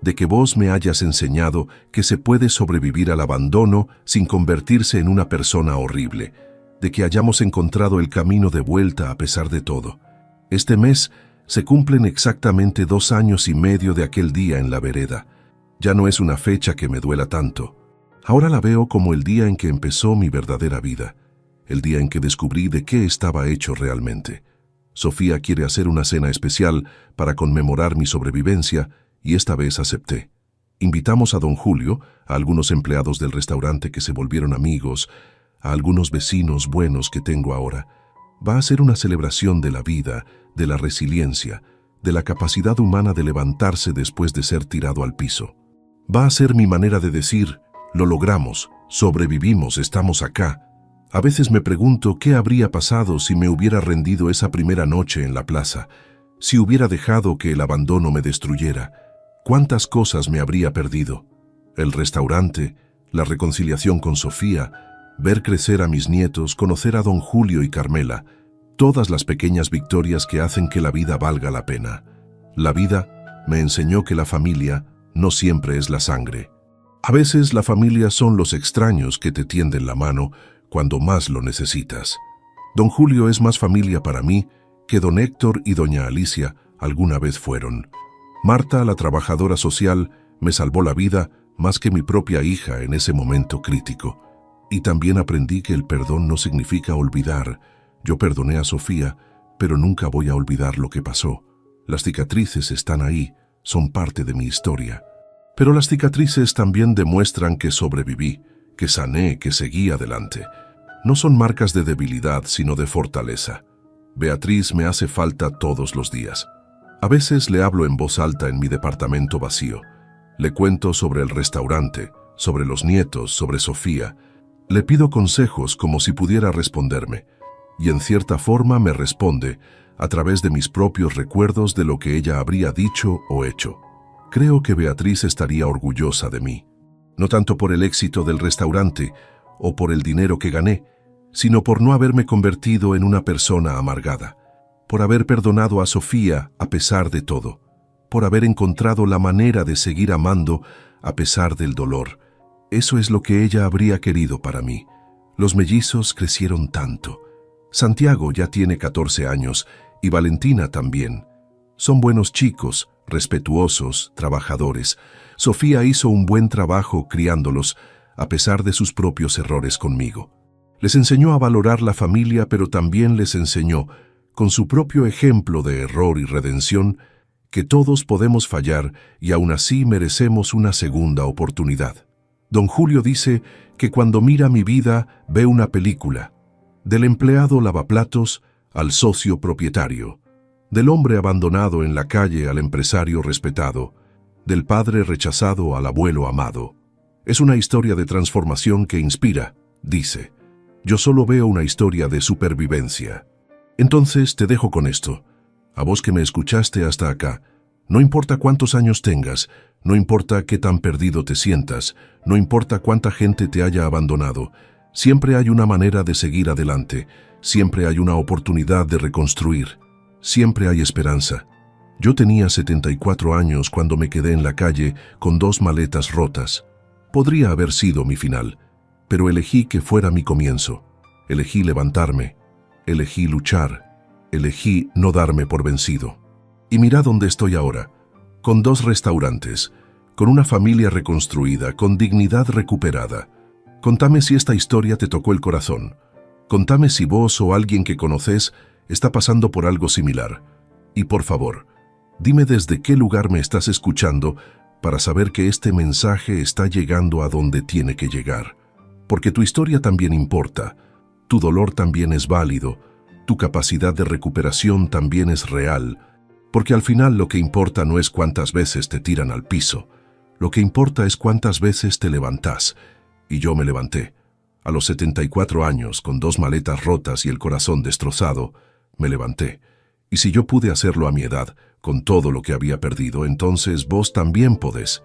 S1: de que vos me hayas enseñado que se puede sobrevivir al abandono sin convertirse en una persona horrible, de que hayamos encontrado el camino de vuelta a pesar de todo. Este mes se cumplen exactamente 2 años y medio de aquel día en la vereda. Ya no es una fecha que me duela tanto. Ahora la veo como el día en que empezó mi verdadera vida, el día en que descubrí de qué estaba hecho realmente. Sofía quiere hacer una cena especial para conmemorar mi sobrevivencia y esta vez acepté. Invitamos a don Julio, a algunos empleados del restaurante que se volvieron amigos, a algunos vecinos buenos que tengo ahora. Va a ser una celebración de la vida, de la resiliencia, de la capacidad humana de levantarse después de ser tirado al piso. Va a ser mi manera de decir, lo logramos, sobrevivimos, estamos acá. A veces me pregunto qué habría pasado si me hubiera rendido esa primera noche en la plaza, si hubiera dejado que el abandono me destruyera. ¿Cuántas cosas me habría perdido? El restaurante, la reconciliación con Sofía, ver crecer a mis nietos, conocer a don Julio y Carmela, todas las pequeñas victorias que hacen que la vida valga la pena. La vida me enseñó que la familia no siempre es la sangre. A veces la familia son los extraños que te tienden la mano cuando más lo necesitas. Don Julio es más familia para mí que don Héctor y doña Alicia alguna vez fueron. Marta, la trabajadora social, me salvó la vida más que mi propia hija en ese momento crítico. Y también aprendí que el perdón no significa olvidar. Yo perdoné a Sofía, pero nunca voy a olvidar lo que pasó. Las cicatrices están ahí, son parte de mi historia. Pero las cicatrices también demuestran que sobreviví, que sané, que seguí adelante. No son marcas de debilidad, sino de fortaleza. Beatriz me hace falta todos los días. A veces le hablo en voz alta en mi departamento vacío. Le cuento sobre el restaurante, sobre los nietos, sobre Sofía. Le pido consejos como si pudiera responderme. Y en cierta forma me responde a través de mis propios recuerdos de lo que ella habría dicho o hecho. Creo que Beatriz estaría orgullosa de mí. No tanto por el éxito del restaurante o por el dinero que gané, sino por no haberme convertido en una persona amargada, por haber perdonado a Sofía a pesar de todo, por haber encontrado la manera de seguir amando a pesar del dolor. Eso es lo que ella habría querido para mí. Los mellizos crecieron tanto. Santiago ya tiene 14 años y Valentina también. Son buenos chicos, respetuosos, trabajadores. Sofía hizo un buen trabajo criándolos, a pesar de sus propios errores conmigo. Les enseñó a valorar la familia, pero también les enseñó, con su propio ejemplo de error y redención, que todos podemos fallar y aún así merecemos una segunda oportunidad. Don Julio dice que cuando mira mi vida ve una película, del empleado lavaplatos al socio propietario, del hombre abandonado en la calle al empresario respetado, del padre rechazado al abuelo amado. Es una historia de transformación que inspira, dice. Yo solo veo una historia de supervivencia. Entonces te dejo con esto. A vos que me escuchaste hasta acá, no importa cuántos años tengas, no importa qué tan perdido te sientas, no importa cuánta gente te haya abandonado, siempre hay una manera de seguir adelante, siempre hay una oportunidad de reconstruir, siempre hay esperanza. Yo tenía 74 años cuando me quedé en la calle con 2 maletas rotas. Podría haber sido mi final, pero elegí que fuera mi comienzo. Elegí levantarme, elegí luchar, elegí no darme por vencido. Y mira dónde estoy ahora, con 2 restaurantes, con una familia reconstruida, con dignidad recuperada. Contame si esta historia te tocó el corazón. Contame si vos o alguien que conoces está pasando por algo similar. Y por favor, dime desde qué lugar me estás escuchando para saber que este mensaje está llegando a donde tiene que llegar. Porque tu historia también importa, tu dolor también es válido, tu capacidad de recuperación también es real, porque al final lo que importa no es cuántas veces te tiran al piso, lo que importa es cuántas veces te levantás. Y yo me levanté. A los 74 años, con 2 maletas rotas y el corazón destrozado, me levanté. Y si yo pude hacerlo a mi edad, con todo lo que había perdido, entonces vos también podés.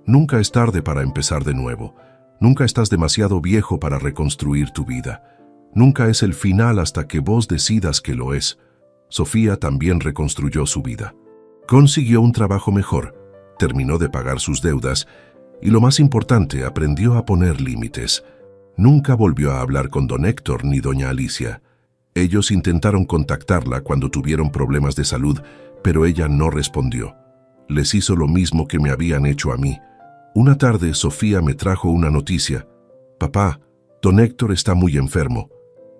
S1: Nunca es tarde para empezar de nuevo. Nunca estás demasiado viejo para reconstruir tu vida. Nunca es el final hasta que vos decidas que lo es. Sofía también reconstruyó su vida. Consiguió un trabajo mejor, terminó de pagar sus deudas y, lo más importante, aprendió a poner límites. Nunca volvió a hablar con don Héctor ni doña Alicia. Ellos intentaron contactarla cuando tuvieron problemas de salud, pero ella no respondió. Les hizo lo mismo que me habían hecho a mí. Una tarde Sofía me trajo una noticia. Papá, don Héctor está muy enfermo.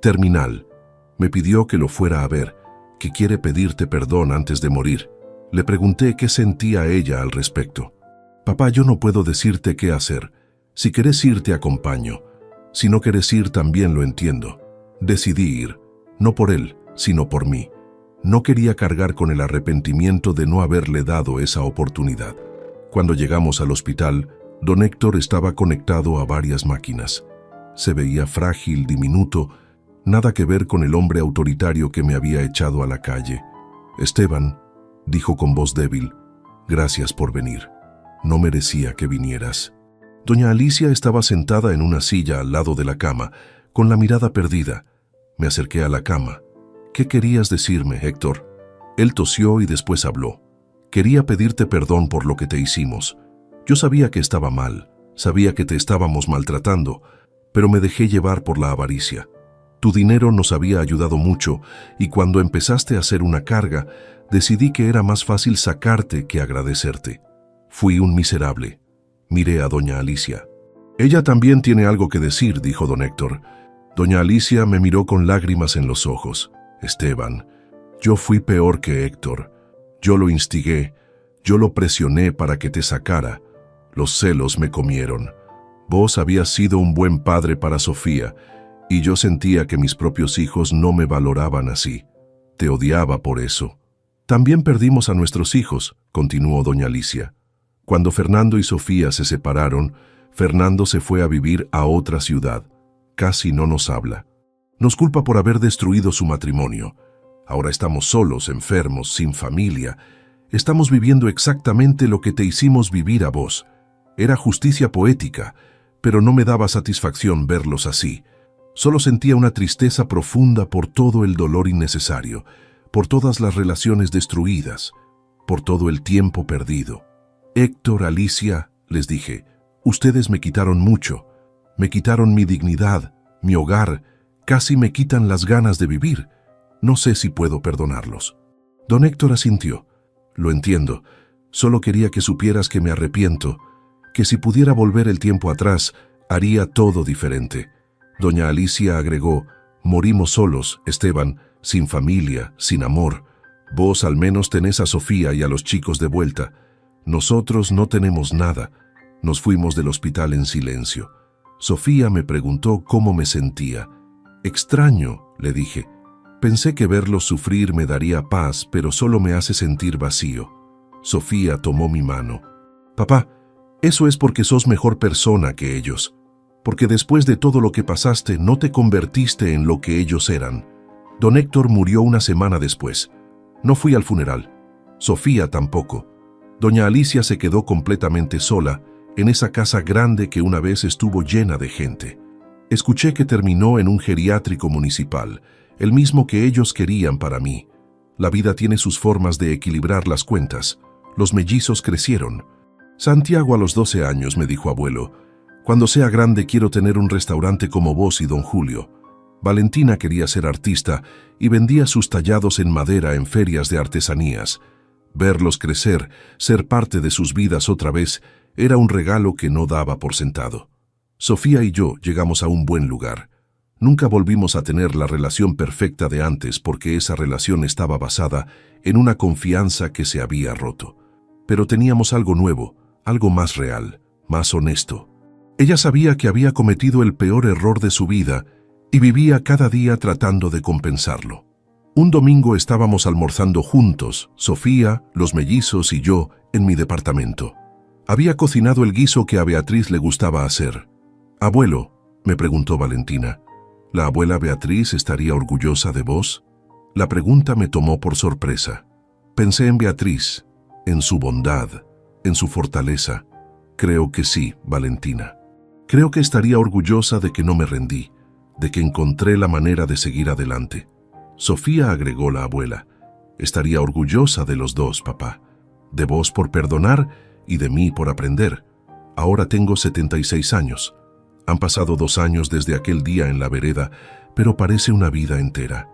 S1: Terminal. Me pidió que lo fuera a ver, que quiere pedirte perdón antes de morir. Le pregunté qué sentía ella al respecto. Papá, yo no puedo decirte qué hacer. Si querés ir, te acompaño. Si no querés ir, también lo entiendo. Decidí ir, no por él, sino por mí. No quería cargar con el arrepentimiento de no haberle dado esa oportunidad. Cuando llegamos al hospital, don Héctor estaba conectado a varias máquinas. Se veía frágil, diminuto, nada que ver con el hombre autoritario que me había echado a la calle. Esteban, dijo con voz débil, gracias por venir. No merecía que vinieras. Doña Alicia estaba sentada en una silla al lado de la cama, con la mirada perdida. Me acerqué a la cama. ¿Qué querías decirme, Héctor? Él tosió y después habló. Quería pedirte perdón por lo que te hicimos. Yo sabía que estaba mal, sabía que te estábamos maltratando, pero me dejé llevar por la avaricia. Tu dinero nos había ayudado mucho y cuando empezaste a ser una carga, decidí que era más fácil sacarte que agradecerte. Fui un miserable. Miré a doña Alicia. Ella también tiene algo que decir, dijo don Héctor. Doña Alicia me miró con lágrimas en los ojos. Esteban, yo fui peor que Héctor. Yo lo instigué, yo lo presioné para que te sacara. Los celos me comieron. Vos habías sido un buen padre para Sofía, y yo sentía que mis propios hijos no me valoraban así. Te odiaba por eso. También perdimos a nuestros hijos, continuó doña Alicia. Cuando Fernando y Sofía se separaron, Fernando se fue a vivir a otra ciudad. Casi no nos habla. Nos culpa por haber destruido su matrimonio. Ahora estamos solos, enfermos, sin familia. Estamos viviendo exactamente lo que te hicimos vivir a vos. Era justicia poética, pero no me daba satisfacción verlos así. Solo sentía una tristeza profunda por todo el dolor innecesario, por todas las relaciones destruidas, por todo el tiempo perdido. Héctor, Alicia, les dije, ustedes me quitaron mucho. Me quitaron mi dignidad, mi hogar, casi me quitan las ganas de vivir. No sé si puedo perdonarlos. Don Héctor asintió. Lo entiendo. Solo quería que supieras que me arrepiento, que si pudiera volver el tiempo atrás, haría todo diferente. Doña Alicia agregó, morimos solos, Esteban, sin familia, sin amor. Vos al menos tenés a Sofía y a los chicos de vuelta. Nosotros no tenemos nada. Nos fuimos del hospital en silencio. Sofía me preguntó cómo me sentía. Extraño, le dije. Pensé que verlos sufrir me daría paz, pero solo me hace sentir vacío. Sofía tomó mi mano. Papá, eso es porque sos mejor persona que ellos, porque después de todo lo que pasaste no te convertiste en lo que ellos eran. Don Héctor murió una semana después. No fui al funeral. Sofía tampoco. Doña Alicia se quedó completamente sola en esa casa grande que una vez estuvo llena de gente. Escuché que terminó en un geriátrico municipal, el mismo que ellos querían para mí. La vida tiene sus formas de equilibrar las cuentas. Los mellizos crecieron. Santiago a los 12 años me dijo: abuelo, cuando sea grande quiero tener un restaurante como vos y don Julio. Valentina quería ser artista y vendía sus tallados en madera en ferias de artesanías. Verlos crecer, ser parte de sus vidas otra vez, era un regalo que no daba por sentado. Sofía y yo llegamos a un buen lugar. Nunca volvimos a tener la relación perfecta de antes porque esa relación estaba basada en una confianza que se había roto. Pero teníamos algo nuevo, algo más real, más honesto. Ella sabía que había cometido el peor error de su vida y vivía cada día tratando de compensarlo. Un domingo estábamos almorzando juntos, Sofía, los mellizos y yo, en mi departamento. Había cocinado el guiso que a Beatriz le gustaba hacer. «Abuelo», me preguntó Valentina, ¿la abuela Beatriz estaría orgullosa de vos? La pregunta me tomó por sorpresa. Pensé en Beatriz, en su bondad, en su fortaleza. Creo que sí, Valentina. Creo que estaría orgullosa de que no me rendí, de que encontré la manera de seguir adelante. Sofía, agregó la abuela, estaría orgullosa de los dos, papá. De vos por perdonar y de mí por aprender. Ahora tengo 76 años. Han pasado 2 años desde aquel día en la vereda, pero parece una vida entera.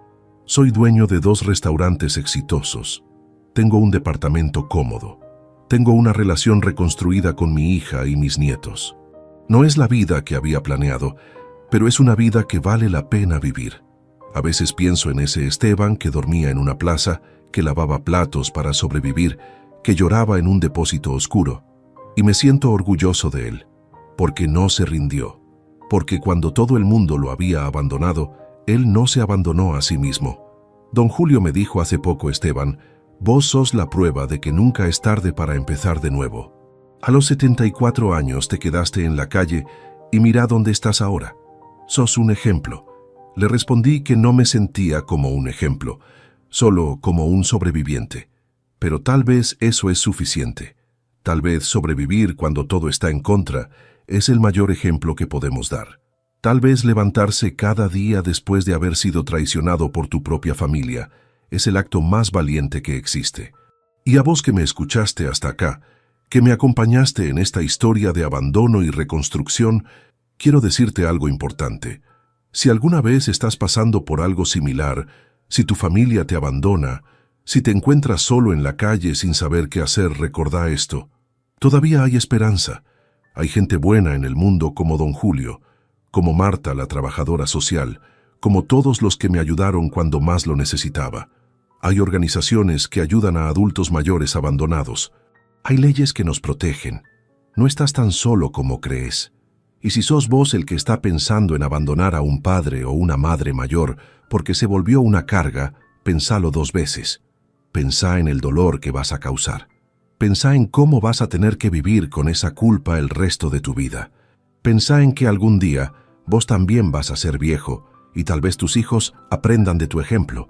S1: Soy dueño de 2 restaurantes exitosos. Tengo un departamento cómodo. Tengo una relación reconstruida con mi hija y mis nietos. No es la vida que había planeado, pero es una vida que vale la pena vivir. A veces pienso en ese Esteban que dormía en una plaza, que lavaba platos para sobrevivir, que lloraba en un depósito oscuro, y me siento orgulloso de él, porque no se rindió, porque cuando todo el mundo lo había abandonado, él no se abandonó a sí mismo. Don Julio me dijo hace poco: Esteban, vos sos la prueba de que nunca es tarde para empezar de nuevo. A los 74 años te quedaste en la calle y mira dónde estás ahora. Sos un ejemplo. Le respondí que no me sentía como un ejemplo, solo como un sobreviviente. Pero tal vez eso es suficiente. Tal vez sobrevivir cuando todo está en contra es el mayor ejemplo que podemos dar. Tal vez levantarse cada día después de haber sido traicionado por tu propia familia es el acto más valiente que existe. Y a vos que me escuchaste hasta acá, que me acompañaste en esta historia de abandono y reconstrucción, quiero decirte algo importante. Si alguna vez estás pasando por algo similar, si tu familia te abandona, si te encuentras solo en la calle sin saber qué hacer, recordá esto. Todavía hay esperanza. Hay gente buena en el mundo como don Julio, como Marta, la trabajadora social, como todos los que me ayudaron cuando más lo necesitaba. Hay organizaciones que ayudan a adultos mayores abandonados. Hay leyes que nos protegen. No estás tan solo como crees. Y si sos vos el que está pensando en abandonar a un padre o una madre mayor porque se volvió una carga, pensalo 2 veces. Pensá en el dolor que vas a causar. Pensá en cómo vas a tener que vivir con esa culpa el resto de tu vida. Pensá en que algún día vos también vas a ser viejo y tal vez tus hijos aprendan de tu ejemplo.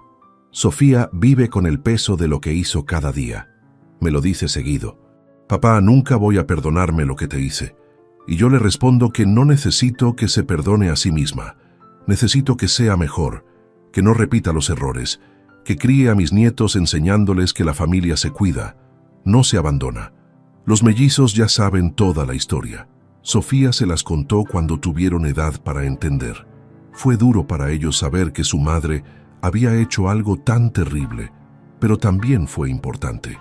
S1: Sofía vive con el peso de lo que hizo cada día. Me lo dice seguido. Papá, nunca voy a perdonarme lo que te hice. Y yo le respondo que no necesito que se perdone a sí misma. Necesito que sea mejor, que no repita los errores, que críe a mis nietos enseñándoles que la familia se cuida, no se abandona. Los mellizos ya saben toda la historia. Sofía se las contó cuando tuvieron edad para entender. Fue duro para ellos saber que su madre había hecho algo tan terrible, pero también fue importante.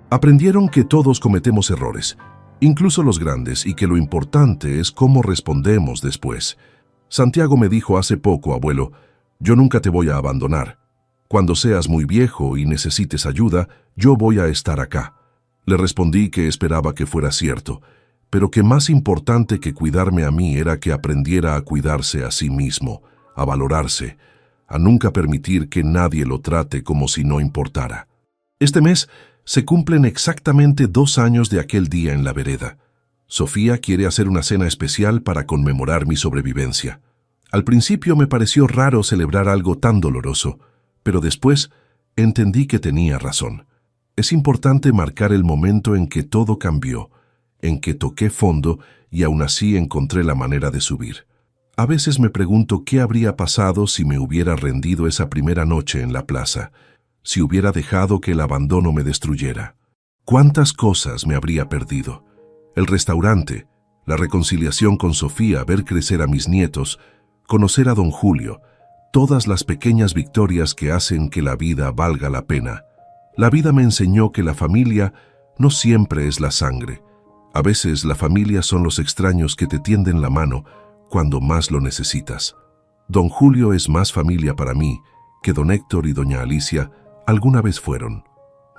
S1: Aprendieron que todos cometemos errores, incluso los grandes, y que lo importante es cómo respondemos después. Santiago me dijo hace poco: abuelo, yo nunca te voy a abandonar. Cuando seas muy viejo y necesites ayuda, yo voy a estar acá. Le respondí que esperaba que fuera cierto, pero que más importante que cuidarme a mí era que aprendiera a cuidarse a sí mismo, a valorarse, a nunca permitir que nadie lo trate como si no importara. Este mes Se cumplen exactamente 2 años de aquel día en la vereda. Sofía quiere hacer una cena especial para conmemorar mi sobrevivencia. Al principio me pareció raro celebrar algo tan doloroso, pero después entendí que tenía razón. Es importante marcar el momento en que todo cambió, en que toqué fondo y aún así encontré la manera de subir. A veces me pregunto qué habría pasado si me hubiera rendido esa primera noche en la plaza, si hubiera dejado que el abandono me destruyera. ¿Cuántas cosas me habría perdido? El restaurante, la reconciliación con Sofía, ver crecer a mis nietos, conocer a don Julio, todas las pequeñas victorias que hacen que la vida valga la pena. La vida me enseñó que la familia no siempre es la sangre. A veces la familia son los extraños que te tienden la mano cuando más lo necesitas. Don Julio es más familia para mí que don Héctor y doña Alicia alguna vez fueron.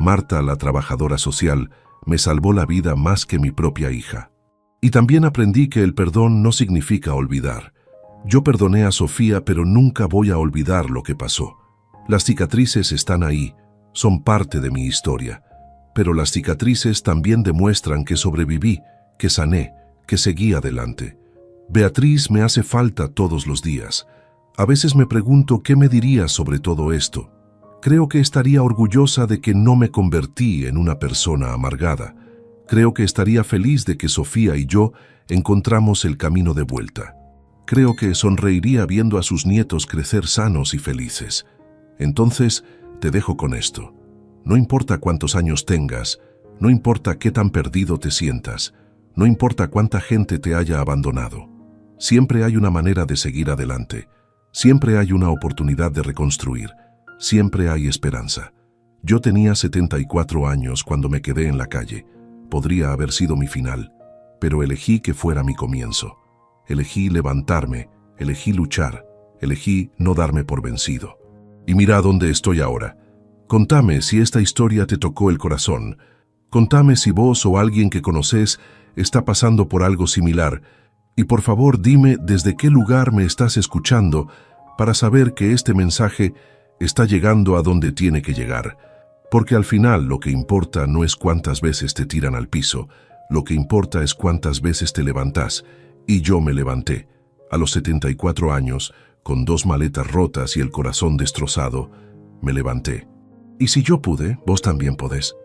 S1: Marta, la trabajadora social, me salvó la vida más que mi propia hija. Y también aprendí que el perdón no significa olvidar. Yo perdoné a Sofía, pero nunca voy a olvidar lo que pasó. Las cicatrices están ahí, son parte de mi historia. Pero las cicatrices también demuestran que sobreviví, que sané, que seguí adelante. Beatriz me hace falta todos los días. A veces me pregunto qué me diría sobre todo esto. Creo que estaría orgullosa de que no me convertí en una persona amargada. Creo que estaría feliz de que Sofía y yo encontramos el camino de vuelta. Creo que sonreiría viendo a sus nietos crecer sanos y felices. Entonces, te dejo con esto. No importa cuántos años tengas, no importa qué tan perdido te sientas, no importa cuánta gente te haya abandonado. Siempre hay una manera de seguir adelante. Siempre hay una oportunidad de reconstruir. Siempre hay esperanza. Yo tenía 74 años cuando me quedé en la calle. Podría haber sido mi final, pero elegí que fuera mi comienzo. Elegí levantarme, elegí luchar, elegí no darme por vencido. Y mira dónde estoy ahora. Contame si esta historia te tocó el corazón. Contame si vos o alguien que conoces está pasando por algo similar. Y por favor dime desde qué lugar me estás escuchando para saber que este mensaje está llegando a donde tiene que llegar. Porque al final lo que importa no es cuántas veces te tiran al piso, lo que importa es cuántas veces te levantás. Y yo me levanté. A los 74 años, con 2 maletas rotas y el corazón destrozado, me levanté. Y si yo pude, vos también podés.